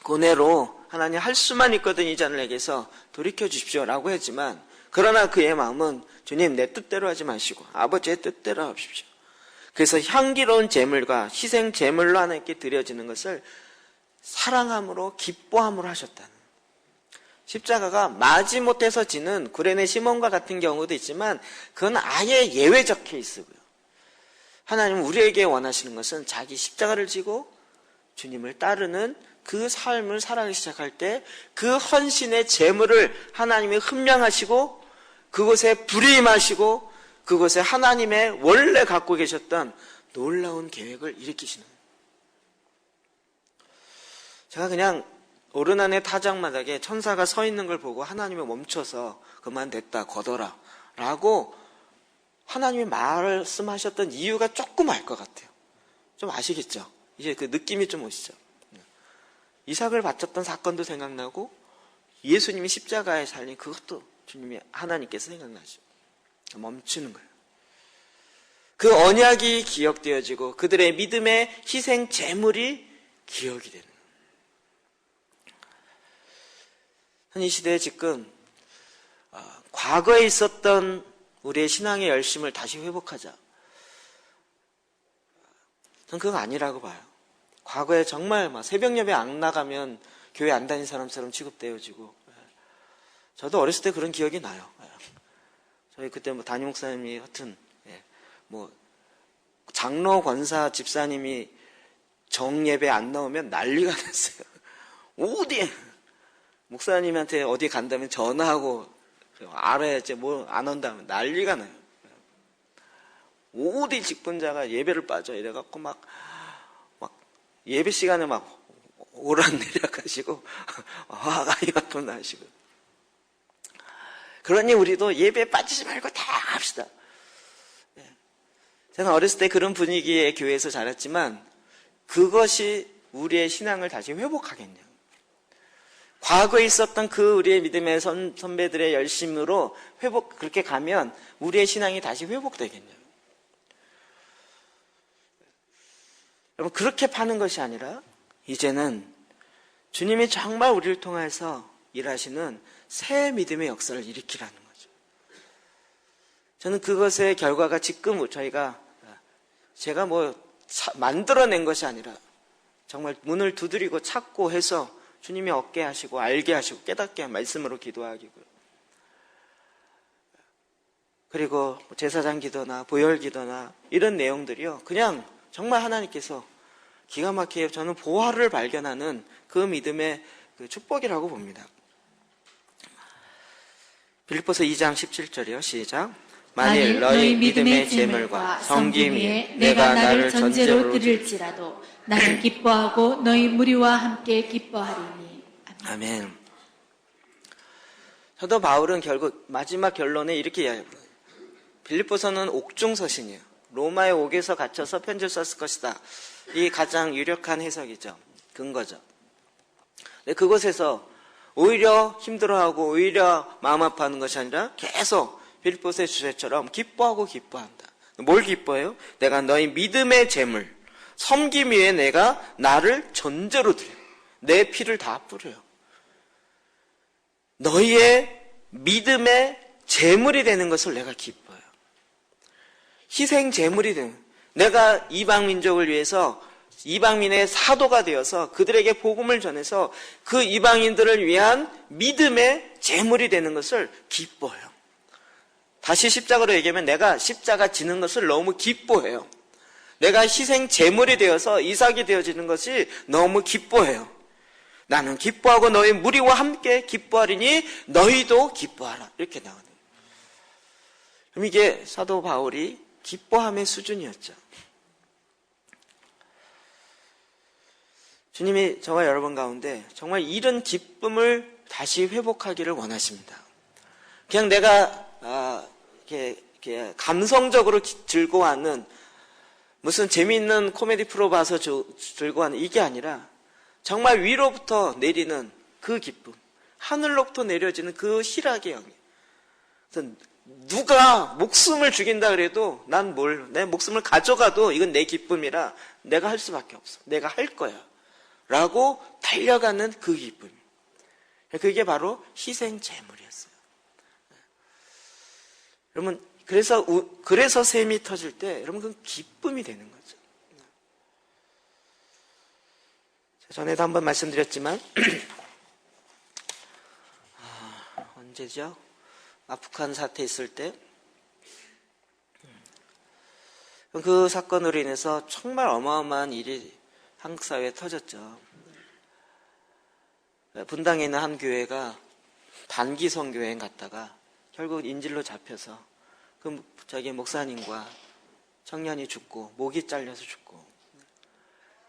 고뇌로 하나님 할 수만 있거든 이 잔을 내게서 돌이켜 주십시오라고 했지만, 그러나 그의 마음은 주님 내 뜻대로 하지 마시고 아버지의 뜻대로 하십시오. 그래서 향기로운 제물과 희생 제물로 하나님께 드려지는 것을 사랑함으로 기뻐함으로 하셨다는, 십자가가 마지못해서 지는 구레네 시몬과 같은 경우도 있지만 그건 아예 예외적 케이스고요. 하나님은 우리에게 원하시는 것은 자기 십자가를 지고 주님을 따르는 그 삶을 살아가기 시작할 때 그 헌신의 제물을 하나님이 흠량하시고 그곳에 불이 임하시고 그곳에 하나님의 원래 갖고 계셨던 놀라운 계획을 일으키시는 거예요. 제가 그냥 오르난의 타작마당에 천사가 서 있는 걸 보고 하나님이 멈춰서 그만 됐다 거둬라 라고 하나님이 말씀하셨던 이유가 조금 알 것 같아요. 좀 아시겠죠? 이제 그 느낌이 좀 오시죠? 이삭을 바쳤던 사건도 생각나고 예수님이 십자가에 살린 그것도 주님이 하나님께서 생각나죠. 멈추는 거예요. 그 언약이 기억되어지고 그들의 믿음의 희생 제물이 기억이 되는 거예요. 이 시대에 지금 과거에 있었던 우리의 신앙의 열심을 다시 회복하자. 저는 그거 아니라고 봐요. 과거에 정말 막 새벽 예배 안 나가면 교회 안 다닌 사람처럼 취급되어지고, 저도 어렸을 때 그런 기억이 나요. 저희 그때 뭐 담임 목사님이 하여튼 뭐 장로 권사 집사님이 정예배 안 나오면 난리가 났어요. 어디 목사님한테 어디 간다면 전화하고 알아야 이제 뭐 안 온다면 난리가 나요. 어디 직분자가 예배를 빠져 이래갖고 막 예배 시간에 막 오락내락 화가 이만큼 나시고. 그러니 우리도 예배에 빠지지 말고 다 합시다. 저는 어렸을 때 그런 분위기의 교회에서 자랐지만 그것이 우리의 신앙을 다시 회복하겠네요. 과거에 있었던 그 우리의 믿음의 선배들의 열심으로 그렇게 가면 우리의 신앙이 다시 회복되겠네요. 여러분, 그렇게 파는 것이 아니라 이제는 주님이 정말 우리를 통해서 일하시는 새 믿음의 역사를 일으키라는 거죠. 저는 그것의 결과가 지금 제가 뭐 만들어낸 것이 아니라 정말 문을 두드리고 찾고 해서 주님이 얻게 하시고 알게 하시고 깨닫게 한 말씀으로 기도하기고요. 그리고 제사장 기도나 보혈 기도나 이런 내용들이요, 그냥 정말 하나님께서 기가 막히게 저는 보화를 발견하는 그 믿음의 그 축복이라고 봅니다. 빌립보서 2장 17절이요. 시작. 만일 너희 믿음의 제물과 섬김 위에 내가 나를 전제로 드릴지라도 나는 기뻐하고 너희 무리와 함께 기뻐하리니. 아멘. 사도 바울은 결국 마지막 결론에 이렇게 이야기합니다. 빌립보서는 옥중서신이에요. 로마의 옥에서 갇혀서 편지를 썼을 것이다. 이 가장 유력한 해석이죠. 근거죠. 근데 그곳에서 오히려 힘들어하고 오히려 마음 아파하는 것이 아니라 계속 빌립보서의 주제처럼 기뻐하고 기뻐한다. 뭘 기뻐해요? 내가 너희 믿음의 제물, 섬김 위에 내가 나를 전제로 드려. 내 피를 다 뿌려요. 너희의 믿음의 제물이 되는 것을 내가 기뻐해요. 희생 제물이 되는, 내가 이방 민족을 위해서 이방민의 사도가 되어서 그들에게 복음을 전해서 그 이방인들을 위한 믿음의 제물이 되는 것을 기뻐해요. 다시 십자가로 얘기하면 내가 십자가 지는 것을 너무 기뻐해요. 내가 희생 제물이 되어서 이삭이 되어지는 것이 너무 기뻐해요. 나는 기뻐하고 너희 무리와 함께 기뻐하리니 너희도 기뻐하라. 이렇게 나오네요. 그럼 이게 사도 바울이 기뻐함의 수준이었죠. 주님이 저와 여러분 가운데 정말 이런 기쁨을 다시 회복하기를 원하십니다. 그냥 내가 이렇게 감성적으로 즐거워하는 무슨 재미있는 코미디 프로 봐서 즐거워하는 이게 아니라 정말 위로부터 내리는 그 기쁨, 하늘로부터 내려지는 그 희락의 영이. 그래서 누가 목숨을 죽인다 그래도 내 목숨을 가져가도 이건 내 기쁨이라 내가 할 수밖에 없어. 내가 할 거야. 라고 달려가는 그 기쁨. 그게 바로 희생 제물이었어요. 여러분, 그래서 샘이 터질 때 여러분 그건 기쁨이 되는 거죠. 전에도 한번 말씀드렸지만 언제죠? 아프간 사태 있을 때 그 사건으로 인해서 정말 어마어마한 일이 한국 사회에 터졌죠. 분당에 있는 한 교회가 단기 선교여행 갔다가 결국 인질로 잡혀서 그 자기 목사님과 청년이 죽고 목이 잘려서 죽고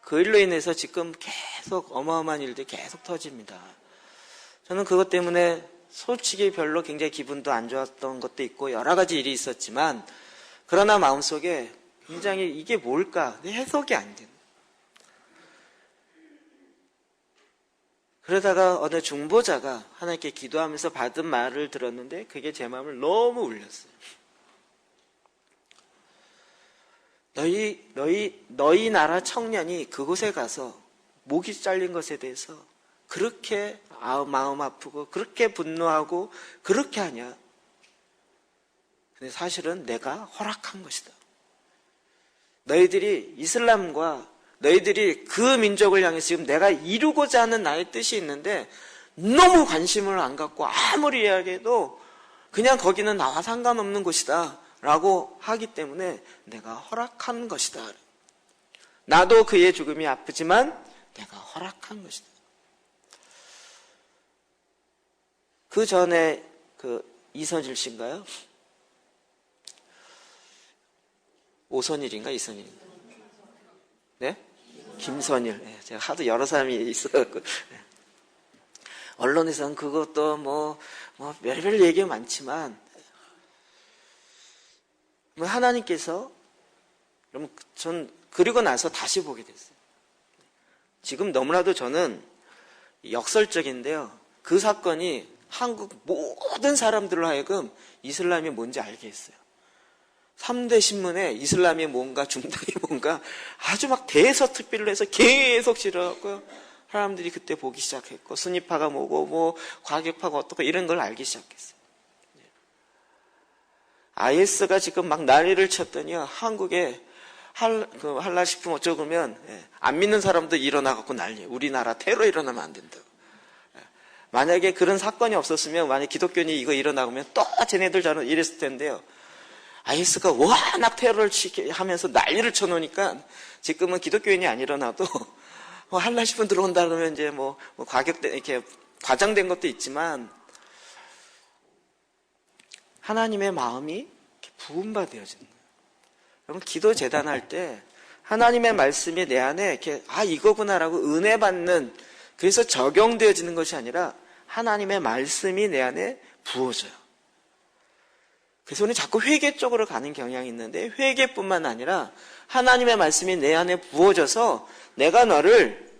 그 일로 인해서 지금 계속 어마어마한 일들이 계속 터집니다. 저는 그것 때문에 솔직히 별로 굉장히 기분도 안 좋았던 것도 있고 여러 가지 일이 있었지만 그러나 마음속에 굉장히 이게 뭘까 해석이 안 되는. 그러다가 어느 중보자가 하나님께 기도하면서 받은 말을 들었는데 그게 제 마음을 너무 울렸어요. 너희 나라 청년이 그곳에 가서 목이 잘린 것에 대해서 그렇게 마음 아프고 그렇게 분노하고 그렇게 하냐? 근데 사실은 내가 허락한 것이다. 너희들이 이슬람과 너희들이 그 민족을 향해 지금 내가 이루고자 하는 나의 뜻이 있는데 너무 관심을 안 갖고 아무리 이야기해도 그냥 거기는 나와 상관없는 곳이다 라고 하기 때문에 내가 허락한 것이다. 나도 그의 죽음이 아프지만 내가 허락한 것이다. 그 전에 이선일 씨인가요? 오선일인가 이선일인가? 네? 김선일. 네, 제가 하도 여러 사람이 있어갖고. 네. 언론에서는 그것도 별별 얘기가 많지만, 하나님께서, 여러분, 전 그리고 나서 다시 보게 됐어요. 지금 너무나도 저는 역설적인데요. 그 사건이 한국 모든 사람들로 하여금 이슬람이 뭔지 알게 했어요. 3대 신문에 이슬람이 뭔가 중당이 뭔가 아주 막 대서특필로 해서 계속 실어갖고요. 사람들이 그때 보기 시작했고 순위파가 뭐고 과격파가 어떻고 이런 걸 알기 시작했어요. IS가 지금 막 난리를 쳤더니요. 한국에 한라식품 어쩌면 안 믿는 사람도 일어나갖고 난리예요. 우리나라 테러 일어나면 안 된다고. 만약에 그런 사건이 없었으면 만약 기독교인이 이거 일어나면 또 쟤네들 저는 이랬을 텐데요. IS가 워낙 테러를 하면서 난리를 쳐놓으니까 지금은 기독교인이 안 일어나도 한라식품 들어온다 그러면 이제 과격된 이렇게 과장된 것도 있지만 하나님의 마음이 이렇게 부음받아지는 거예요. 여러분 기도 재단할 때 하나님의 말씀이 내 안에 이렇게 이거구나라고 은혜 받는 그래서 적용되어지는 것이 아니라 하나님의 말씀이 내 안에 부어져요. 그래서 우리는 자꾸 회개 쪽으로 가는 경향이 있는데 회개뿐만 아니라 하나님의 말씀이 내 안에 부어져서 내가 너를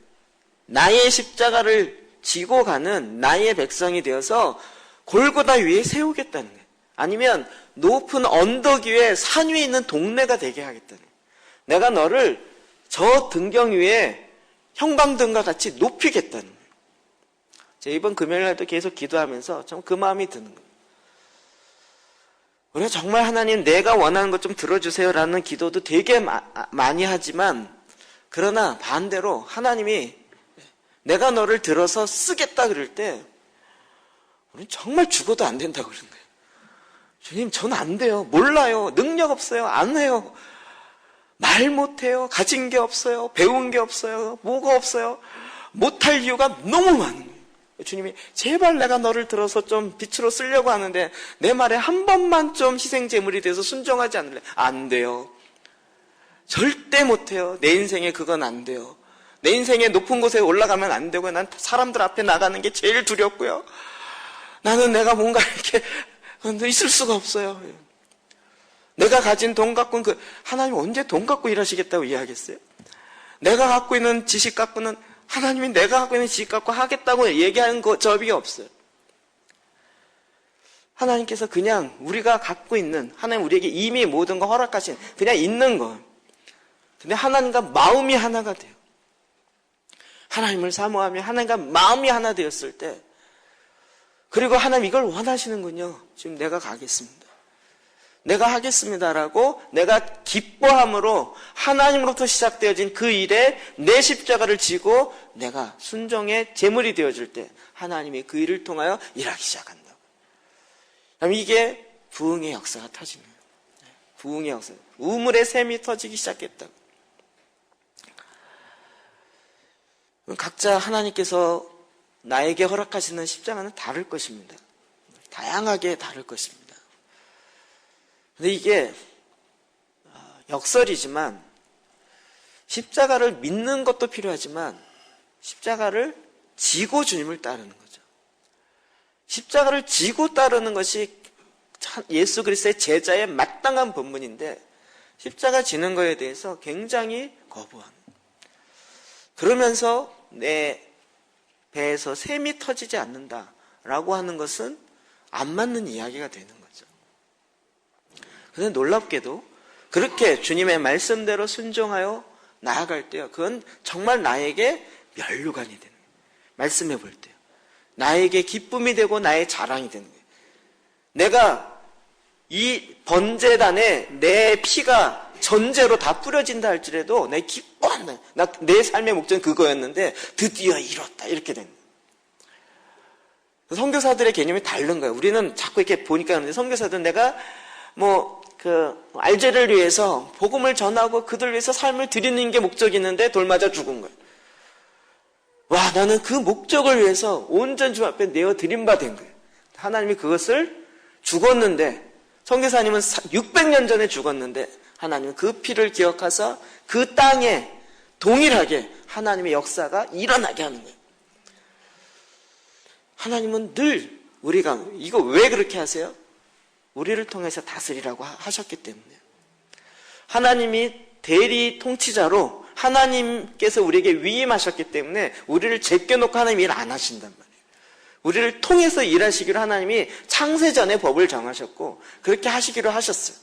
나의 십자가를 지고 가는 나의 백성이 되어서 골고다 위에 세우겠다는 거예요. 아니면 높은 언덕 위에 산 위에 있는 동네가 되게 하겠다는 거예요. 내가 너를 저 등경 위에 형광등과 같이 높이겠다는 거예요. 제가 이번 금요일날도 계속 기도하면서 좀 그 마음이 드는 거예요. 우리가 정말 하나님 내가 원하는 것 좀 들어주세요라는 기도도 되게 많이 하지만 그러나 반대로 하나님이 내가 너를 들어서 쓰겠다 그럴 때 우리는 정말 죽어도 안 된다고 그러는 거예요. 주님 저는 안 돼요. 몰라요. 능력 없어요. 안 해요. 말 못해요. 가진 게 없어요. 배운 게 없어요. 뭐가 없어요. 못할 이유가 너무 많은 거예요. 주님이 제발 내가 너를 들어서 좀 빛으로 쓰려고 하는데 내 말에 한 번만 좀 희생제물이 돼서 순종하지 않을래? 안 돼요. 절대 못해요. 내 인생에 그건 안 돼요. 내 인생에 높은 곳에 올라가면 안 되고요. 난 사람들 앞에 나가는 게 제일 두렵고요. 나는 내가 뭔가 이렇게 있을 수가 없어요. 내가 가진 돈 갖고는 하나님 언제 돈 갖고 일하시겠다고 이야기했어요? 내가 갖고 있는 지식 갖고는 하나님이 내가 갖고 있는 지식 갖고 하겠다고 얘기하는 거 접이 없어요. 하나님께서 그냥 우리가 갖고 있는, 하나님 우리에게 이미 모든 거 허락하신 그냥 있는 거. 근데 하나님과 마음이 하나가 돼요. 하나님을 사모하며 하나님과 마음이 하나 되었을 때, 그리고 하나님 이걸 원하시는군요. 지금 내가 가겠습니다. 내가 하겠습니다라고 내가 기뻐함으로 하나님으로부터 시작되어진 그 일에 내 십자가를 지고 내가 순종의 제물이 되어줄 때 하나님이 그 일을 통하여 일하기 시작한다. 그럼 이게 부흥의 역사가 터지는 거예요. 부흥의 역사. 우물의 샘이 터지기 시작했다. 각자 하나님께서 나에게 허락하시는 십자가는 다를 것입니다. 다양하게 다를 것입니다. 근데 이게 역설이지만 십자가를 믿는 것도 필요하지만 십자가를 지고 주님을 따르는 거죠. 십자가를 지고 따르는 것이 예수 그리스도의 제자의 마땅한 본분인데 십자가 지는 거에 대해서 굉장히 거부하는, 그러면서 내 배에서 샘이 터지지 않는다라고 하는 것은 안 맞는 이야기가 되는 거죠. 그런데 놀랍게도 그렇게 주님의 말씀대로 순종하여 나아갈 때요, 그건 정말 나에게 면류관이 되는 거예요. 말씀해 볼 때요, 나에게 기쁨이 되고 나의 자랑이 되는 거예요. 내가 이 번제단에 내 피가 전제로 다 뿌려진다 할지라도 내 기뻐한다. 내 삶의 목적은 그거였는데 드디어 이뤘다. 이렇게 된 거예요. 선교사들의 개념이 다른 거예요. 우리는 자꾸 이렇게 보니까 그런데 선교사들은 내가 알제를 위해서 복음을 전하고 그들 위해서 삶을 드리는 게 목적이 있는데 돌 맞아 죽은 거예요. 와, 나는 그 목적을 위해서 온전 주 앞에 내어 드린 바 된 거예요. 하나님이 그것을 죽었는데, 선교사님은 600년 전에 죽었는데 하나님은 그 피를 기억하사 그 땅에 동일하게 하나님의 역사가 일어나게 하는 거예요. 하나님은 늘 우리가 이거 왜 그렇게 하세요? 우리를 통해서 다스리라고 하셨기 때문에. 하나님이 대리 통치자로 하나님께서 우리에게 위임하셨기 때문에 우리를 제껴놓고 하나님 일 안 하신단 말이에요. 우리를 통해서 일하시기로 하나님이 창세전에 법을 정하셨고 그렇게 하시기로 하셨어요.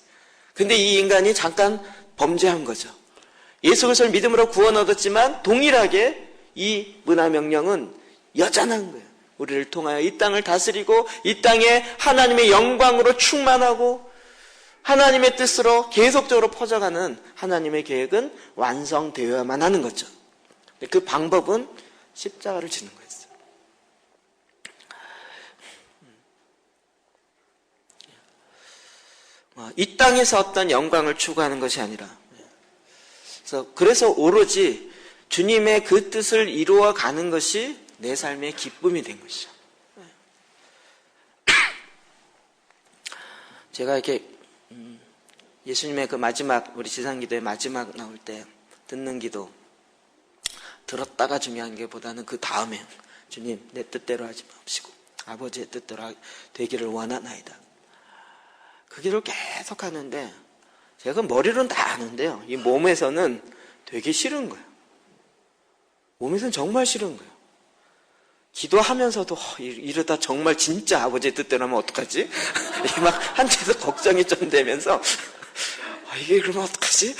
근데 이 인간이 잠깐 범죄한 거죠. 예수 그리스도를 믿음으로 구원 얻었지만 동일하게 이 문화명령은 여전한 거예요. 우리를 통하여 이 땅을 다스리고 이 땅에 하나님의 영광으로 충만하고 하나님의 뜻으로 계속적으로 퍼져가는 하나님의 계획은 완성되어야만 하는 거죠. 그 방법은 십자가를 지는 거였어요. 이 땅에서 어떤 영광을 추구하는 것이 아니라, 그래서 오로지 주님의 그 뜻을 이루어 가는 것이 내 삶의 기쁨이 된 것이죠. 제가 이렇게 예수님의 그 마지막, 우리 지상기도의 마지막 나올 때 듣는 기도 들었다가 중요한 게 보다는 그 다음에 주님 내 뜻대로 하지 마옵시고 아버지의 뜻대로 되기를 원하나이다. 그 기도를 계속 하는데 제가 머리로는 다 아는데요, 이 몸에서는 되게 싫은 거예요. 몸에서는 정말 싫은 거예요. 기도하면서도 이러다 정말 진짜 아버지의 뜻대로 하면 어떡하지? 이게 막 한때에서 걱정이 좀 되면서 이게 그러면 어떡하지?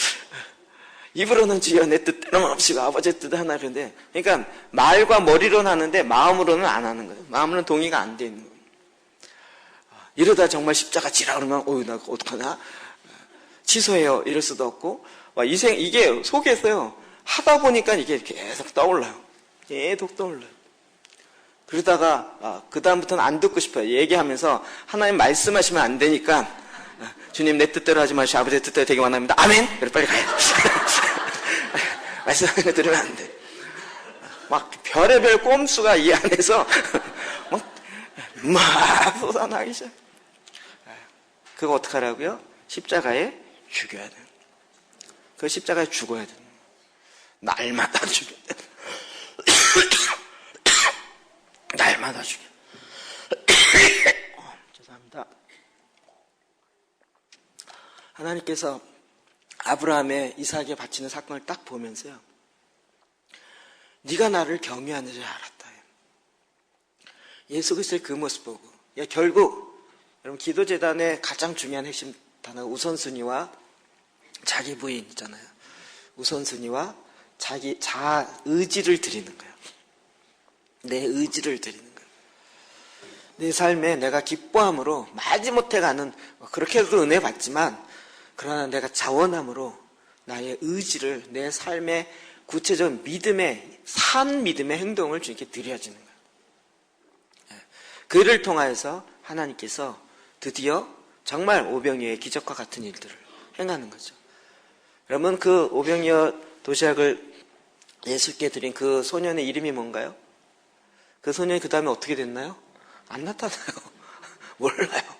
입으로는 주여 내 뜻대로만 없이고 아버지의 뜻 하나. 그런데 그러니까 말과 머리로는 하는데 마음으로는 안 하는 거예요. 마음으로는 동의가 안 돼 있는 거예요. 이러다 정말 십자가 지라 그러면 나 어떡하나? 취소해요. 이럴 수도 없고 이게 속에서요 하다 보니까 이게 계속 떠올라요. 계속 떠올라요. 그러다가 그 다음부터는 안 듣고 싶어요. 얘기하면서 하나님 말씀하시면 안 되니까 주님 내 뜻대로 하지 마시고 아버지의 뜻대로 되기 원합니다. 아멘! 그래 빨리 가야 돼. 말씀하는 거 들으면 안 돼. 막 별의별 꼼수가 이 안에서 막 쏟아나기 시작. 그거 어떡하라고요? 십자가에 죽여야 돼. 그 십자가에 죽어야 돼. 날마다 죽여야 돼. 날마다 죽여. 죄송합니다. 하나님께서 아브라함의 이삭에 바치는 사건을 딱 보면서요, 네가 나를 경외하는 줄 알았다. 예수 그리스도의 그 모습 보고 결국 여러분, 기도재단의 가장 중요한 핵심 단어가 우선순위와 자기 부인 있잖아요. 우선순위와 자기 의지를 드리는 거예요. 내 의지를 드리는 거예요. 내 삶에 내가 기뻐함으로 마지못해 가는, 그렇게 해도 은혜 받지만, 그러나 내가 자원함으로 나의 의지를 내 삶의 구체적인 산 믿음의 행동을 주님께 드려지는 거예요. 그를 통하여서 하나님께서 드디어 정말 오병이어의 기적과 같은 일들을 행하는 거죠. 여러분, 그 오병이어 도시락을 예수께 드린 그 소년의 이름이 뭔가요? 그 소년이 그 다음에 어떻게 됐나요? 안 나타나요. 몰라요.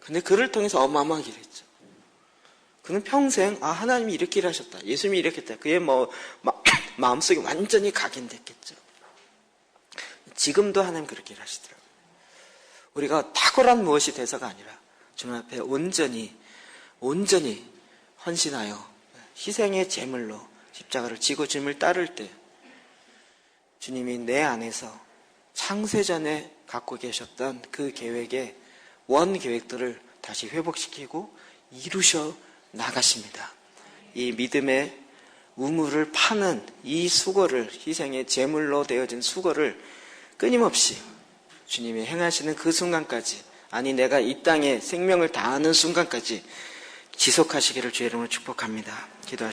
근데 그를 통해서 어마어마하게 일했죠. 그는 평생 하나님이 이렇게 일하셨다, 예수님이 이렇게 했다, 그의 마음속에 완전히 각인됐겠죠. 지금도 하나님 그렇게 일하시더라고요. 우리가 탁월한 무엇이 돼서가 아니라 주님 앞에 온전히 헌신하여 희생의 제물로 십자가를 지고 주님을 따를 때 주님이 내 안에서 창세전에 갖고 계셨던 그 계획의 원 계획들을 다시 회복시키고 이루셔 나가십니다. 이 믿음의 우물을 파는 이 수고를, 희생의 제물로 되어진 수고를 끊임없이 주님이 행하시는 그 순간까지, 아니 내가 이 땅에 생명을 다하는 순간까지 지속하시기를 주의 이름으로 축복합니다. 기도하십시다.